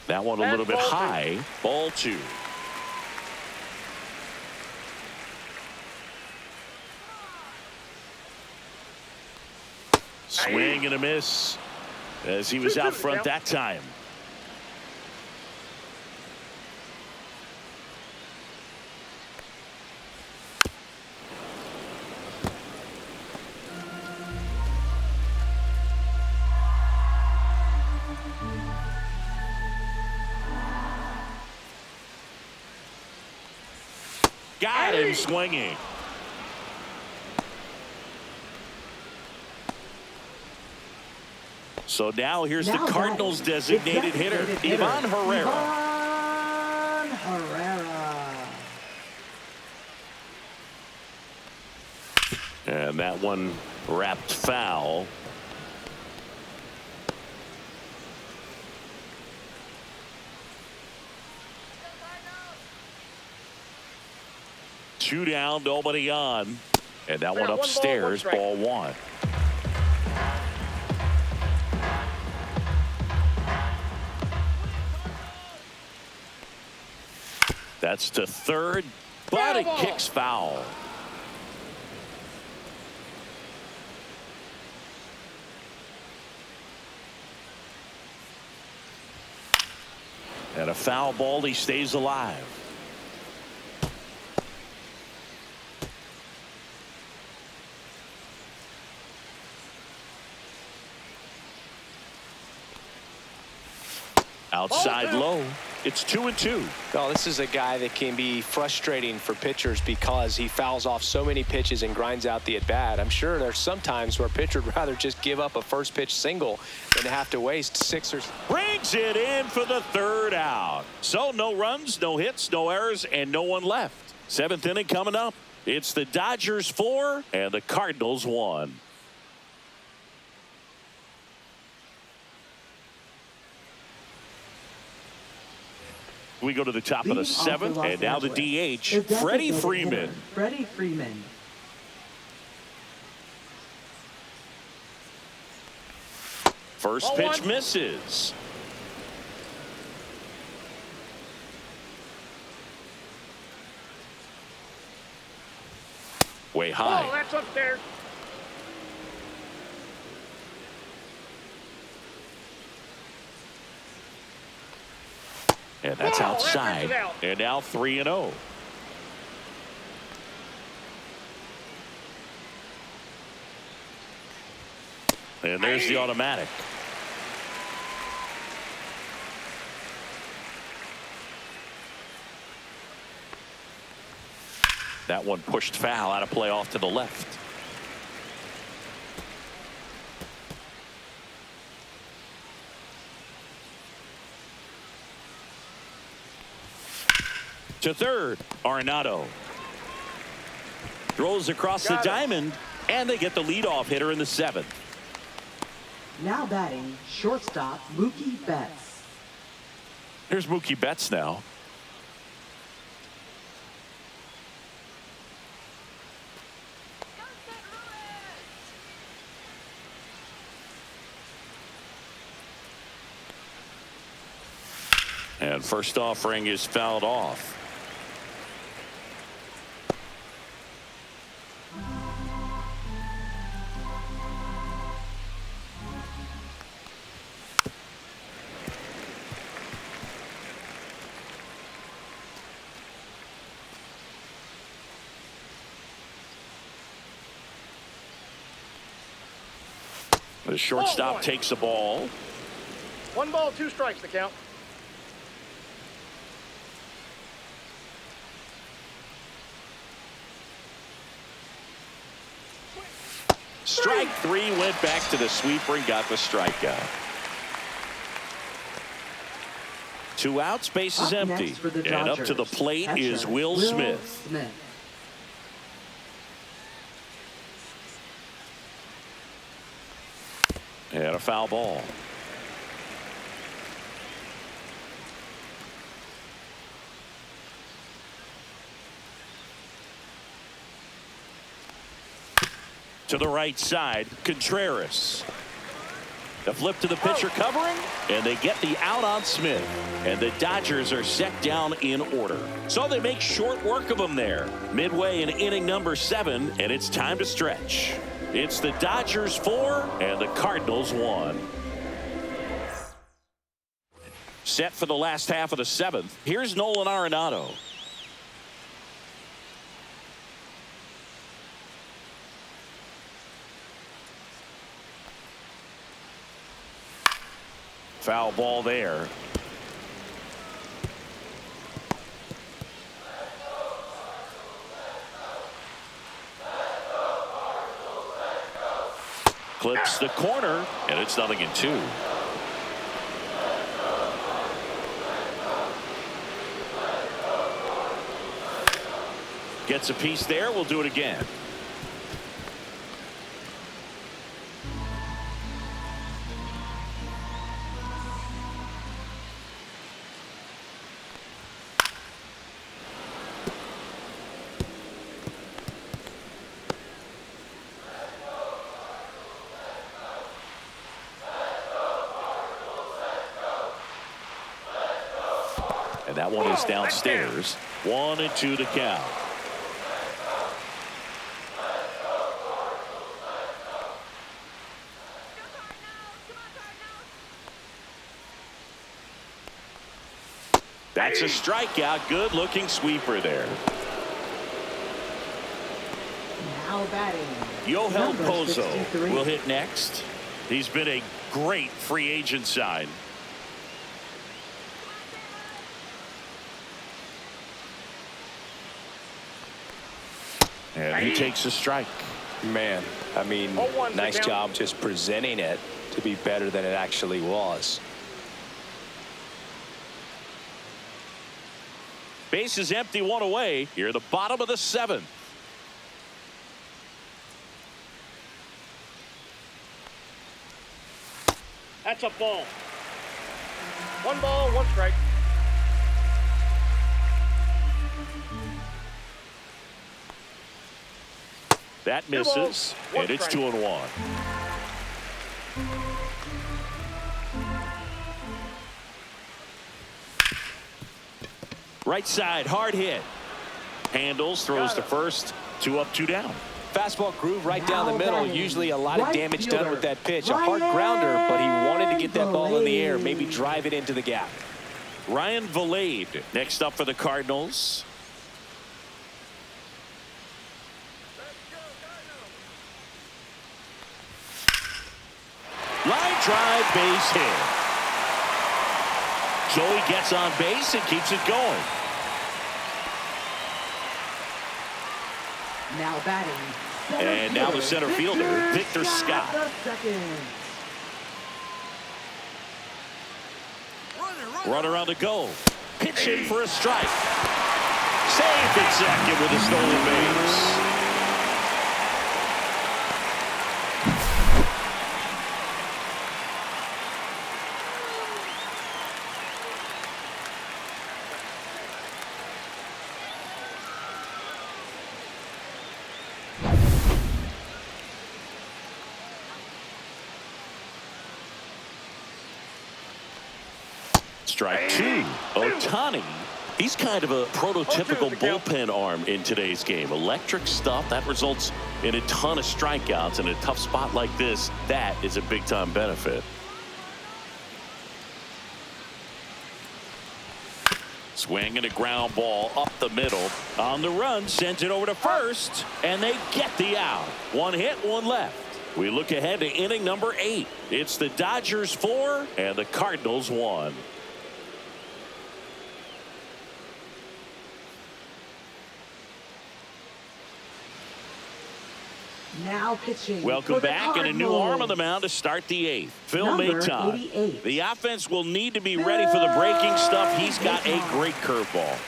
S1: That one a little bit
S4: Ball
S1: high. Ball 2. Swing and a miss as he was out front that time. Got him swinging. So now here's the Cardinals designated hitter, Ivan Herrera.
S3: Ivan Herrera.
S1: And that one wrapped foul. Two down, nobody on. And that one upstairs, ball 1. That's to third, but it kicks foul. And a foul ball, he stays alive. Outside low. It's 2-2.
S2: Oh, this is a guy that can be frustrating for pitchers because he fouls off so many pitches and grinds out the at-bat. I'm sure there's some times where a pitcher would rather just give up a first pitch single than to have to waste 6 or...
S1: Brings it in for the 3rd out. So no runs, no hits, no errors, and no one left. 7th inning coming up. It's the Dodgers 4 and the Cardinals 1. We go to the top of the 7th, and now the DH, Freddie Freeman.
S3: Freddie Freeman.
S1: First pitch misses. Way high.
S4: Oh, that's upstairs.
S1: And that's outside.
S4: Out.
S1: And now 3-0. And there's the automatic. That one pushed foul, out of play off to the left. To third, Arenado. Throws across the diamond, and they get the leadoff hitter in the 7th.
S3: Now batting, shortstop Mookie Betts.
S1: Here's Mookie Betts now. And first offering is fouled off. The shortstop takes the ball.
S4: 1 ball, 2 strikes to count.
S1: Strike 3, went back to the sweeper and got the strikeout. 2 outs, base is empty. And up to the plate is Will Smith. And a foul ball. To the right side, Contreras. The flip to the pitcher covering, and they get the out on Smith. And the Dodgers are set down in order. So they make short work of them there. Midway in inning number 7, and it's time to stretch. It's the Dodgers 4 and the Cardinals 1. Set for the last half of the 7th. Here's Nolan Arenado. Foul ball there. Clips the corner, and it's 0-2. Gets a piece there. We'll do it again. And that one is downstairs. 1-2 the count. That's a strikeout. Good looking sweeper there.
S3: Now batting.
S1: Yohel
S3: Number
S1: Pozo
S3: 63.
S1: will hit next. He's been a great free agent sign. And he takes a strike.
S2: Man, I mean,
S4: 0-1
S2: nice
S4: down.
S2: job just presenting it to be better than it actually was.
S1: Base is empty, 1 away. Here, the bottom of the 7th.
S4: That's a ball. 1 ball, 1 strike.
S1: That
S4: Two balls,
S1: misses,
S4: one
S1: and it's
S4: strike.
S1: 2-1. Right side, hard hit. Handles, throws to first. 2 up, 2 down.
S2: Fastball groove right down the
S3: Now
S2: middle.
S3: batting,
S2: Usually a lot of
S3: right
S2: damage done
S3: fielder,
S2: with that pitch. A hard
S3: Ryan
S2: grounder, but he wanted to get that ball in the air.
S3: Valade.
S2: Maybe drive it into the gap.
S1: Ryan Valade next up for the Cardinals. Line drive, base hit. Joey gets on base and keeps it going.
S3: Now batting.
S1: And now the center fielder, Victor Scott.
S3: the second.
S1: Runner on the go. Pitch in for a strike. Safe at second with a stolen base. Strike 2. Ohtani. He's kind of a prototypical bullpen arm in today's game. Electric stuff that results in a ton of strikeouts. In a tough spot like this, that is a big time benefit. Swing and a ground ball up the middle. On the run, sends it over to first, and they get the out. 1 hit, 1 left. We look ahead to inning number 8. It's the Dodgers 4 and the Cardinals 1.
S3: Now pitching.
S1: Welcome
S3: for the
S1: back, and a new arm on the
S3: Cardinals.
S1: mound to start the 8th. Phil
S3: Number
S1: Maton.
S3: 88.
S1: The offense will need to be ready for the breaking stuff. He's got a great curveball.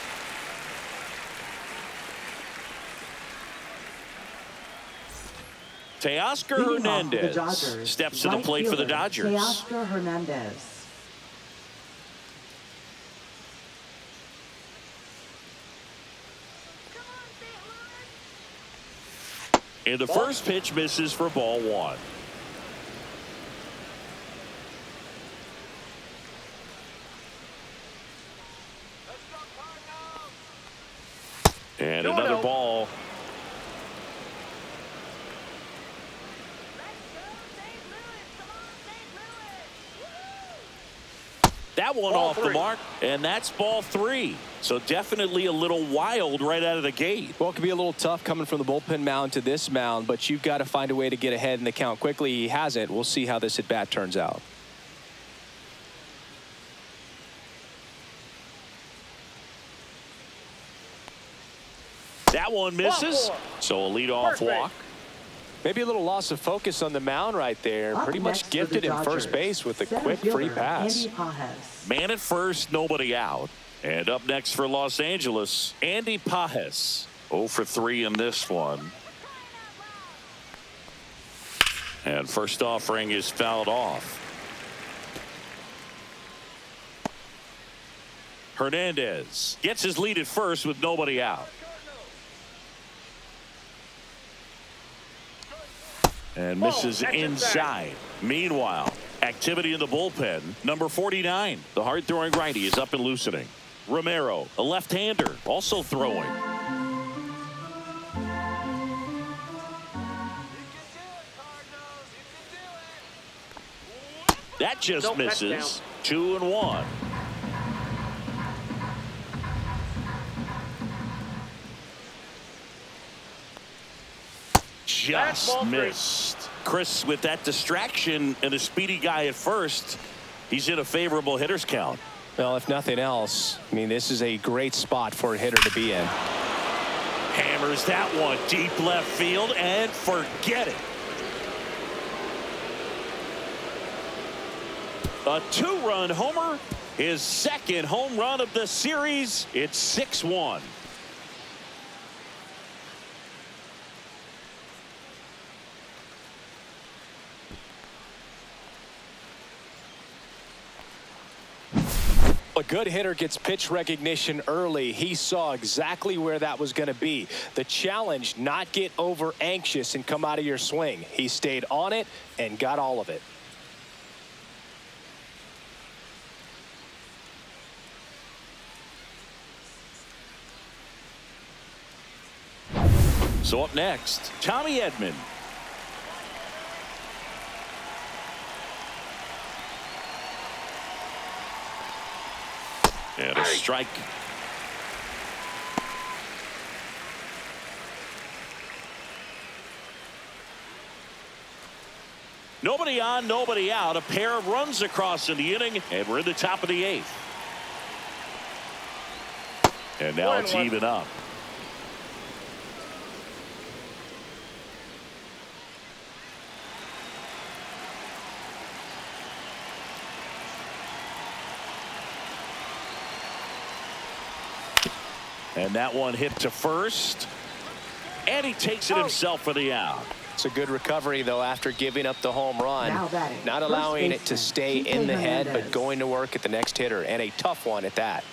S1: Teoscar
S3: Leading off for the
S1: Hernandez
S3: Dodgers,
S1: steps to the
S3: right
S1: plate for the
S3: fielder,
S1: Dodgers.
S3: Teoscar Hernandez.
S1: And the first pitch misses for ball one. And another ball. That one off the mark, and that's ball three. So definitely a little wild right out of the gate.
S2: Well, it could be a little tough coming from the bullpen mound to this mound, but you've got to find a way to get ahead in the count quickly. He hasn't. We'll see how this at bat turns out.
S1: That one misses. So a leadoff walk.
S2: Maybe a little loss of focus on the mound right there.
S3: Up
S2: Pretty much
S3: next
S2: gifted
S3: for the
S2: in first
S3: Dodgers,
S2: base with a
S3: center
S2: quick free
S3: fielder,
S2: pass.
S3: Andy Pajes.
S1: Man at first, nobody out. And up next for Los Angeles, Andy Pajes. 0 for 3 in this one. And first offering is fouled off. Hernandez gets his lead at first with nobody out. And misses inside. Meanwhile, activity in the bullpen. Number 49, the hard-throwing righty, is up and loosening. Romero, a left-hander, also throwing. That just misses. 2-1. Just missed. Chris, with that distraction and a speedy guy at first, he's in a favorable hitter's count.
S2: Well, if nothing else, I mean, this is a great spot for a hitter to be in.
S1: Hammers that one deep left field and forget it. A two-run homer, his second home run of the series. It's 6-1.
S2: A good hitter gets pitch recognition early. He saw exactly where that was going to be. The challenge, not get over anxious and come out of your swing. He stayed on it and got all of it.
S1: So up next, Tommy Edman. And a strike. Nobody on, nobody out. A pair of runs across in the inning, and we're in the top of the 8th. And now it's even up. And that one hit to first. And he takes it himself for the out.
S2: It's a good recovery, though, after giving up the home run.
S3: Now batting,
S2: Not
S3: first
S2: allowing it
S3: baseman,
S2: to stay in the head, but
S3: Hernandez.
S2: going to work at the next hitter, and a tough one at that.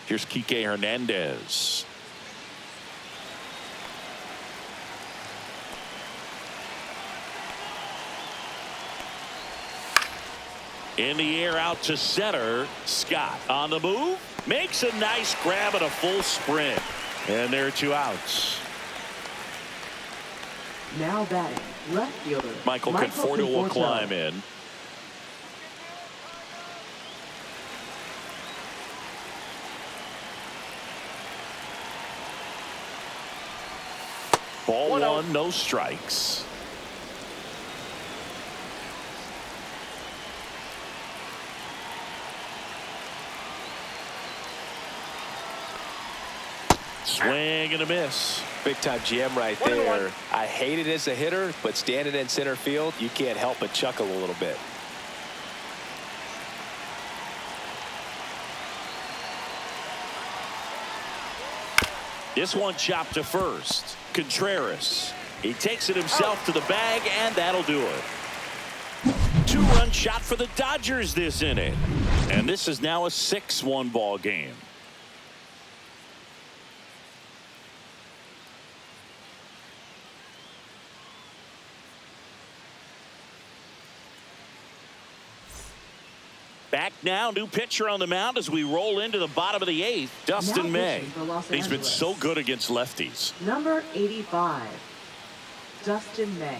S1: Here's Kike Hernandez. In the air out to center. Scott on the move. Makes a nice grab at a full sprint. And there are 2 outs.
S3: Now batting, left fielder,
S1: Michael Conforto will climb in. Ball 1, no strikes. Swing and a miss.
S2: Big time GM right there. I hate it as a hitter, but standing in center field, you can't help but chuckle a little bit.
S1: This one chopped to first. Contreras He takes it himself to the bag, and that'll do it. 2-run shot for the Dodgers this inning. And this is now a 6-1 ball game. Back now, new pitcher on the mound as we roll into the bottom of the 8th, Dustin May. He's been so good against lefties.
S3: Number 85, Dustin May.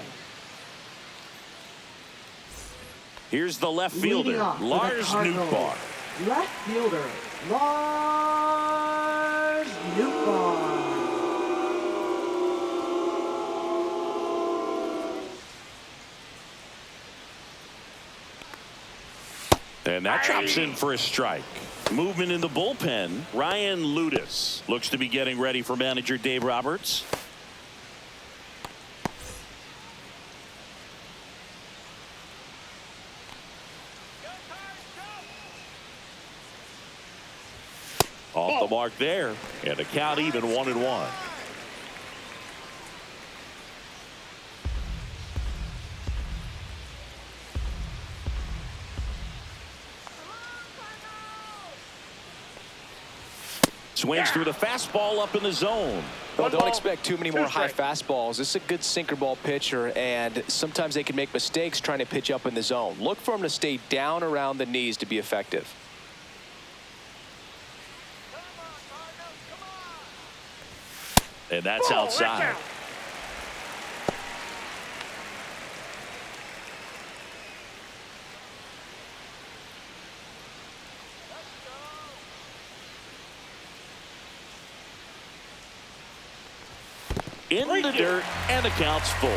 S1: Here's the left fielder, Lars Nootbaar.
S3: Left fielder, Lars Nootbaar.
S1: And that chops in for a strike. Movement in the bullpen. Ryan Ludus looks to be getting ready for manager Dave Roberts. Off the mark there, and the count even 1-1. Swings through the fastball up in the zone.
S2: Well, don't expect too many more high fastballs. This is a good sinker ball pitcher, and sometimes they can make mistakes trying to pitch up in the zone. Look for him to stay down around the knees to be effective.
S1: And that's outside. In the dirt, and the count's full.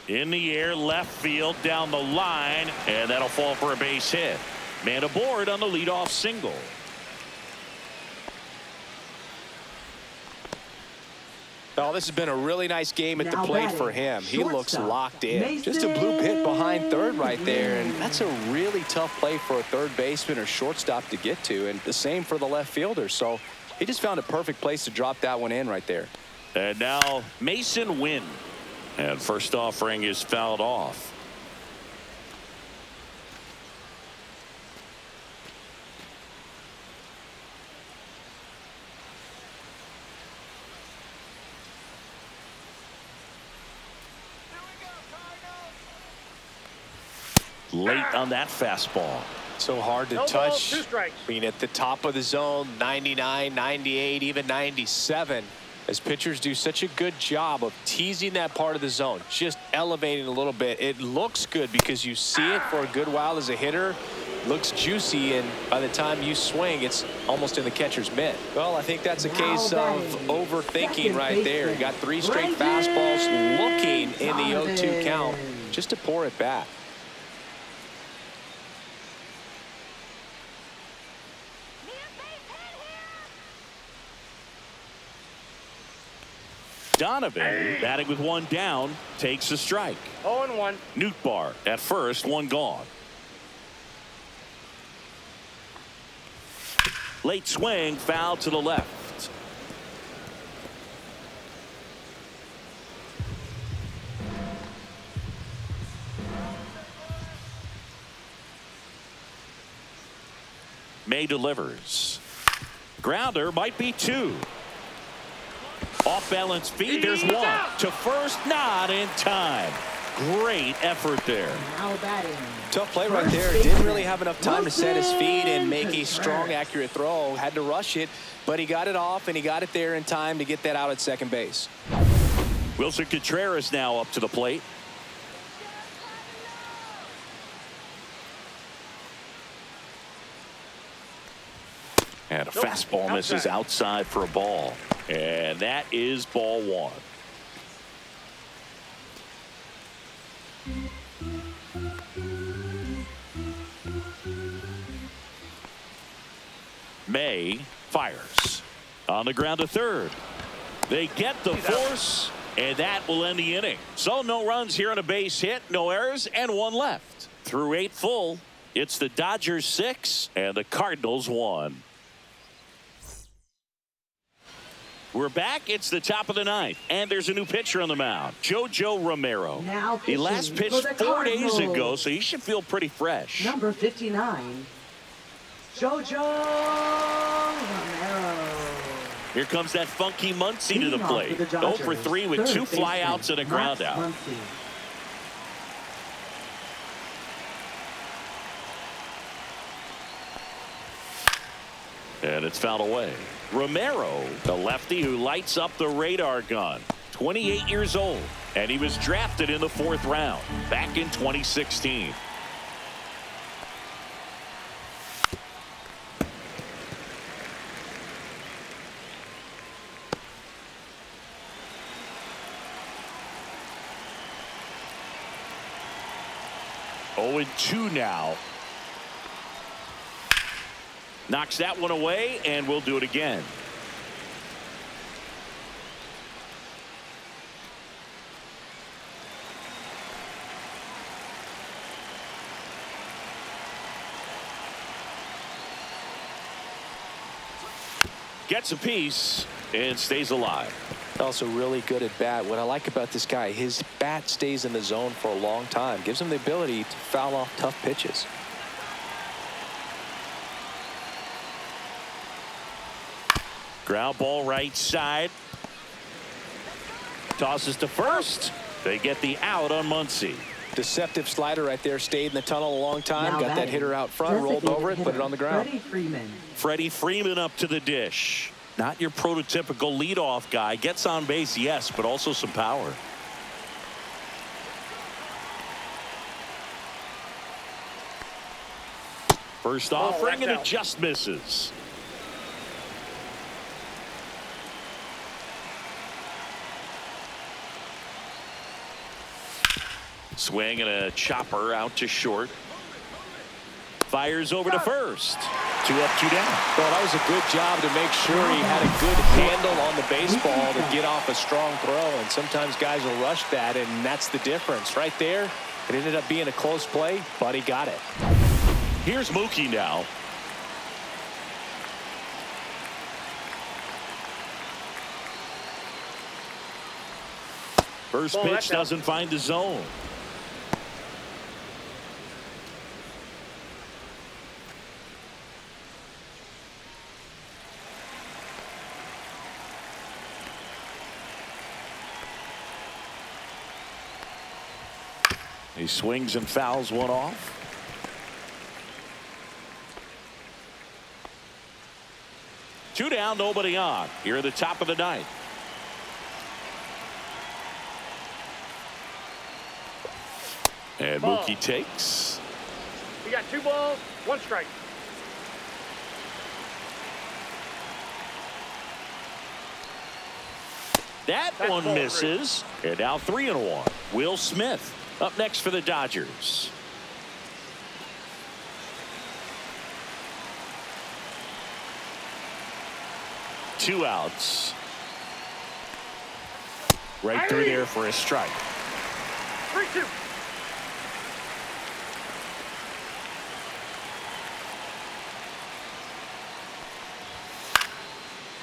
S1: In the air, left field, down the line, and that'll fall for a base hit. Man aboard on the leadoff single.
S2: Oh, this has been a really nice game at the plate for him. He looks locked in. Just a blue pit behind third right there, and that's a really tough play for a third baseman or shortstop to get to, and the same for the left fielder. So he just found a perfect place to drop that one in right there.
S1: And now Mason Wynn. And first offering is fouled off. Late on that fastball.
S2: So hard to
S4: No
S2: touch.
S4: balls, 2 strikes.
S2: I mean, at the top of the zone, 99, 98, even 97. As pitchers do such a good job of teasing that part of the zone, just elevating a little bit. It looks good because you see it for a good while as a hitter. Looks juicy, and by the time you swing, it's almost in the catcher's mitt. Well, I think that's a case of overthinking right there. You got 3 straight fastballs looking in the 0-2 count just to pour it back.
S1: Donovan batting with 1 down takes a strike.
S4: 0-1.
S1: Nootbaar at first, 1 gone. Late swing, foul to the left. May delivers. Grounder might be 2. Off balance feed, there's 1 to first, not in time. Great effort there.
S3: Now batting.
S2: Tough play right there. Didn't really have enough time to set his feet and make a strong, accurate throw. Had to rush it, but he got it off, and he got it there in time to get that out at second base.
S1: Wilson Contreras now up to the plate. And a fastball misses outside for a ball. And that is ball 1. May fires on the ground to third. They get the force, and that will end the inning. So no runs here on a base hit, no errors, and 1 left. Through 8 full, It's the Dodgers 6 and the Cardinals 1. We're back. It's the top of the ninth, and there's a new pitcher on the mound, JoJo Romero.
S3: Now
S1: He last pitched 4 days ago, so he should feel pretty fresh.
S3: Number 59, JoJo Romero.
S1: Here comes that funky Muncy to the plate. 0 for 3 with 2 flyouts and a ground out. And it's fouled away. Romero, the lefty who lights up the radar gun, 28 years old, and he was drafted in the 4th round back in 2016. Oh, and 2 now. Knocks that one away, and we'll do it again. Gets a piece and stays alive.
S2: Also really good at bat. What I like about this guy, his bat stays in the zone for a long time. Gives him the ability to foul off tough pitches.
S1: Ground ball right side. Tosses to first. They get the out on Muncy.
S2: Deceptive slider right there. Stayed in the tunnel a long time. Got that hitter out front. Rolled over it. Put it on the ground.
S1: Freddie Freeman up to the dish. Not your prototypical leadoff guy. Gets on base, yes, but also some power. First offering, and it just misses. Swing and a chopper out to short. Fires over to first. 2 up, 2 down.
S2: Well, that was a good job to make sure he had a good handle on the baseball to get off a strong throw. And sometimes guys will rush that, and that's the difference. Right there, it ended up being a close play, but he got it.
S1: Here's Mookie now. First pitch doesn't find the zone. He swings and fouls one off. Two down, nobody on. Here at the top of the ninth. And Mookie takes.
S4: We got 2 balls, 1 strike.
S1: That one misses. And now 3-1. Will Smith up next for the Dodgers. Two outs. Right through there for a strike.
S4: 3-2.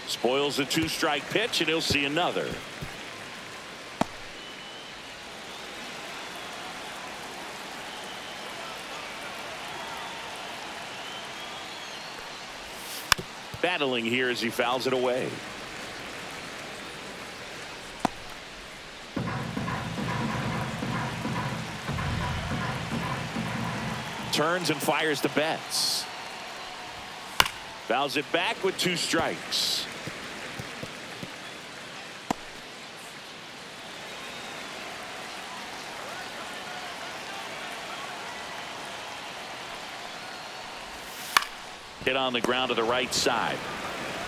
S1: Spoils a 2-strike pitch, and he'll see another. Battling here as he fouls it away. Turns and fires to Betts. Fouls it back with 2 strikes. Hit on the ground to the right side.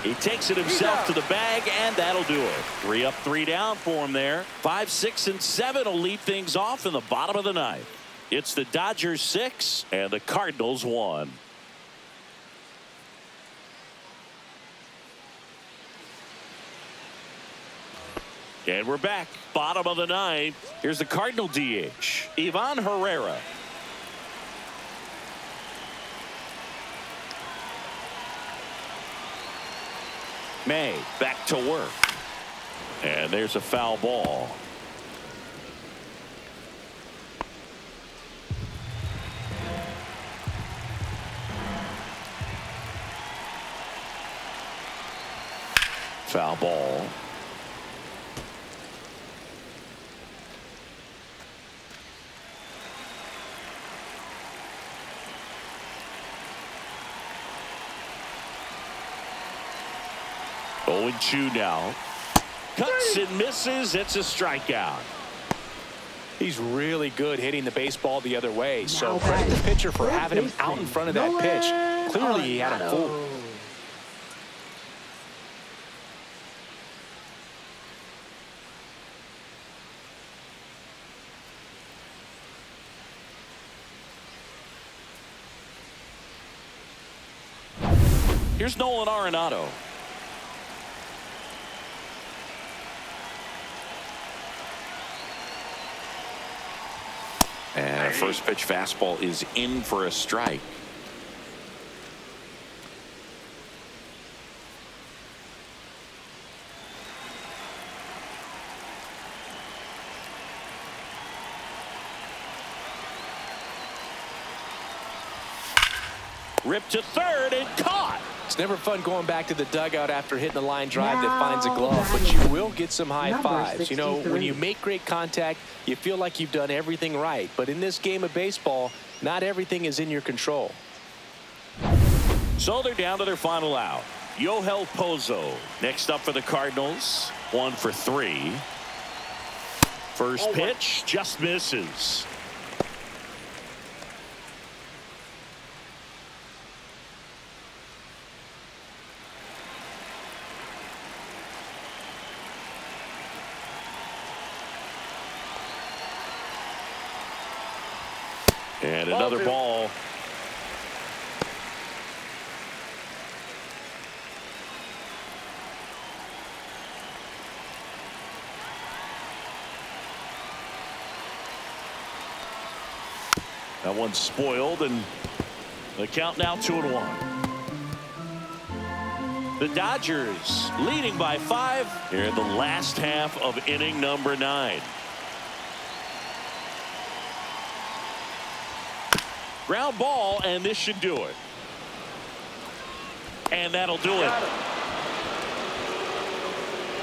S1: He takes it himself to the bag, and that'll do it. 3 up, 3 down for him there. 5, 6, and 7 will lead things off in the bottom of the ninth. It's the Dodgers 6 and the Cardinals 1. And we're back. Bottom of the ninth. Here's the Cardinal DH, Ivan Herrera. May back to work. And there's a foul ball. Foul ball. Oh, 0-2 now. Cuts and misses. It's a strikeout.
S2: He's really good hitting the baseball the other way. So credit the pitcher for having him out in front of that pitch. Clearly he had him fooled.
S1: Here's Nolan Arenado. And a first pitch fastball is in for a strike. Ripped to third and caught.
S2: It's never fun going back to the dugout after hitting a line drive that finds a glove, but you will get some high fives. You know, when you make great contact, you feel like you've done everything right. But in this game of baseball, not everything is in your control.
S1: So they're down to their final out. Yohel Pozo next up for the Cardinals. 1 for 3. First pitch just misses. And another ball. That one's spoiled, and the count now 2-1. The Dodgers leading by 5 here in the last half of inning number 9. Ground ball, and this should do it. And that'll do it.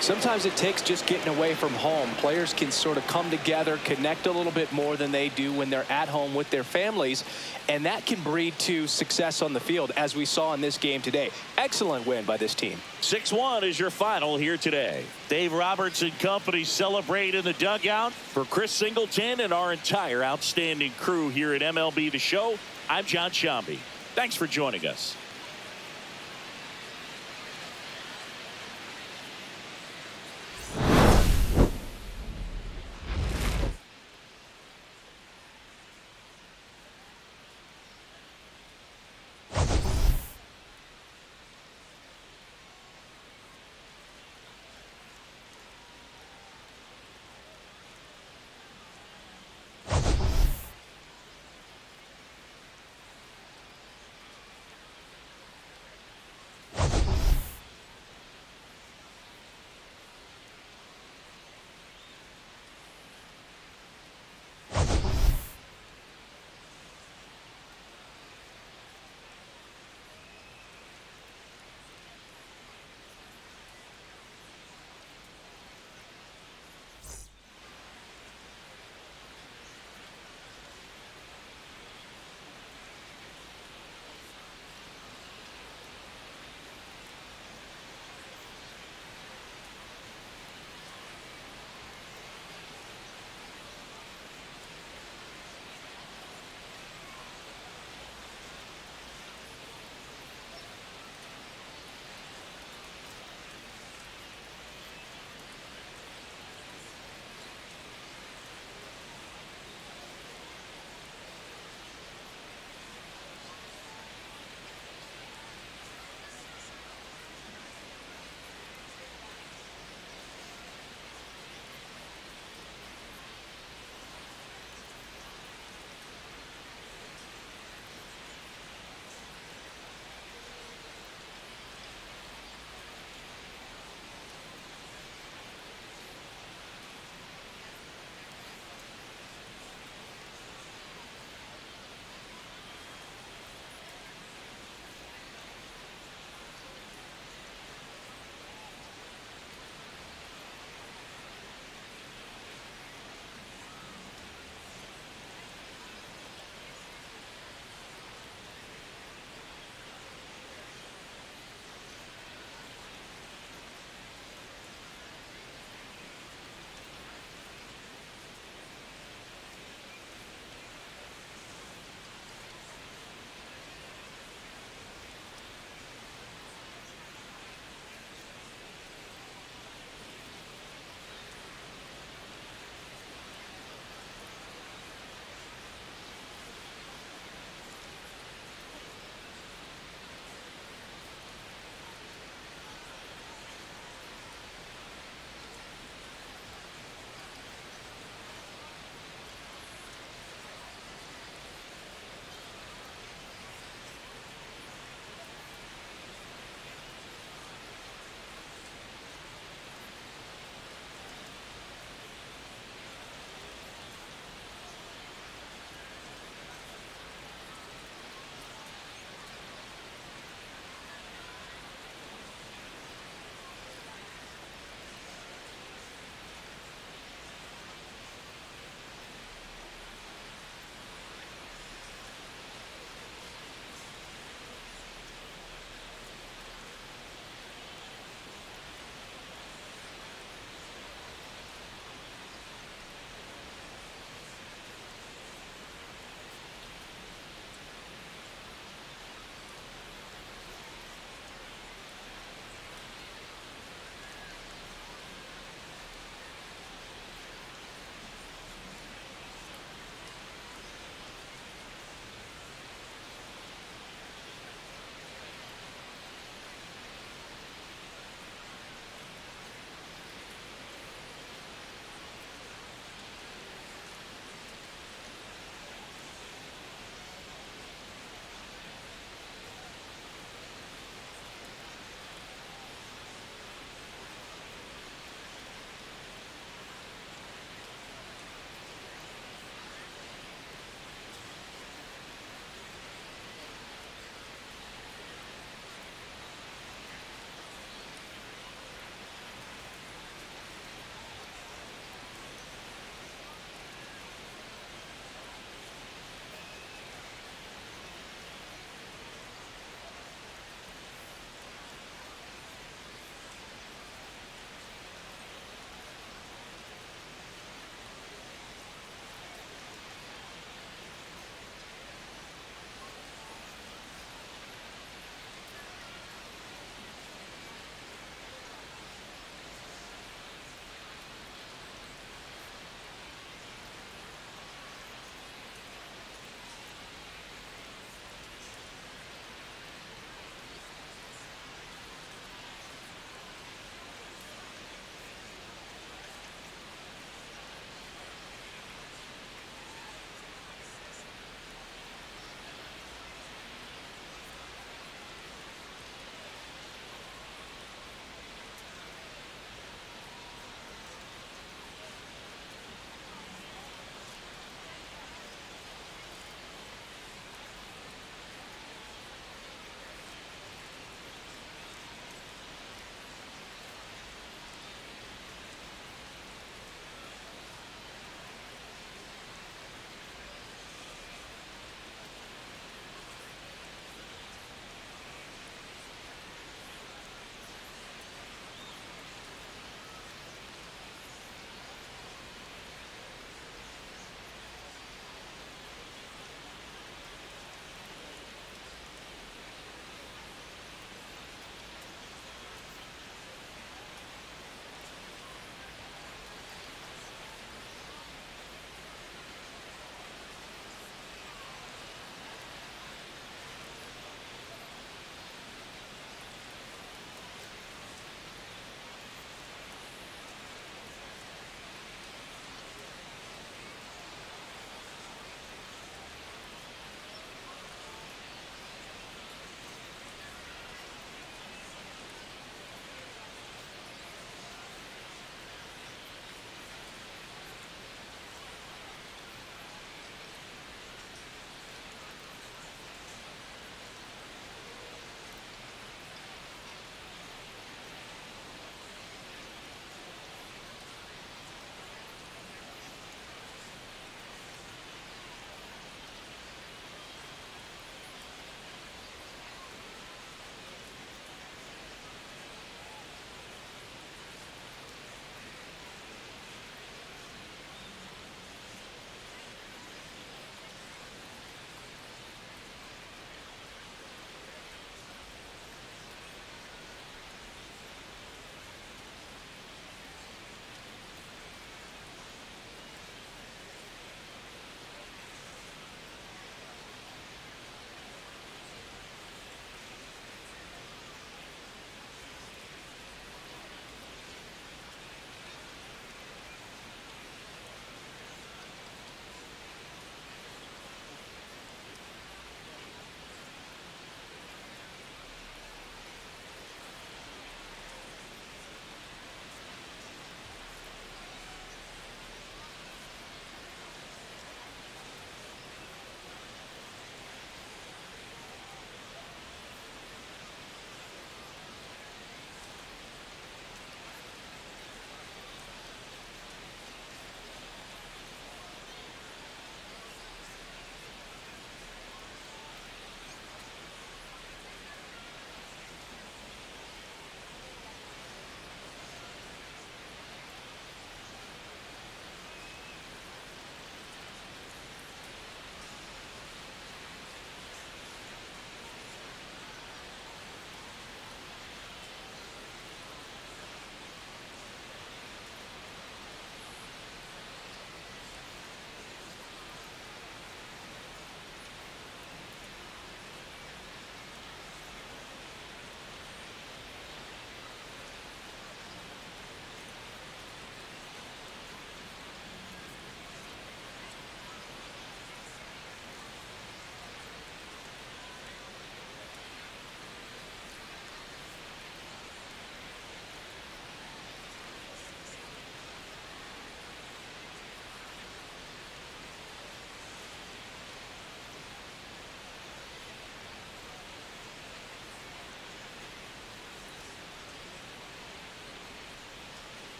S2: Sometimes it takes just getting away from home. Players can sort of come together, connect a little bit more than they do when they're at home with their families, and that can breed to success on the field, as we saw in this game today. Excellent win by this team.
S1: 6-1 is your final here today. Dave Roberts and company celebrate in the dugout. For Chris Singleton and our entire outstanding crew here at MLB The Show, I'm John Shambi. Thanks for joining us.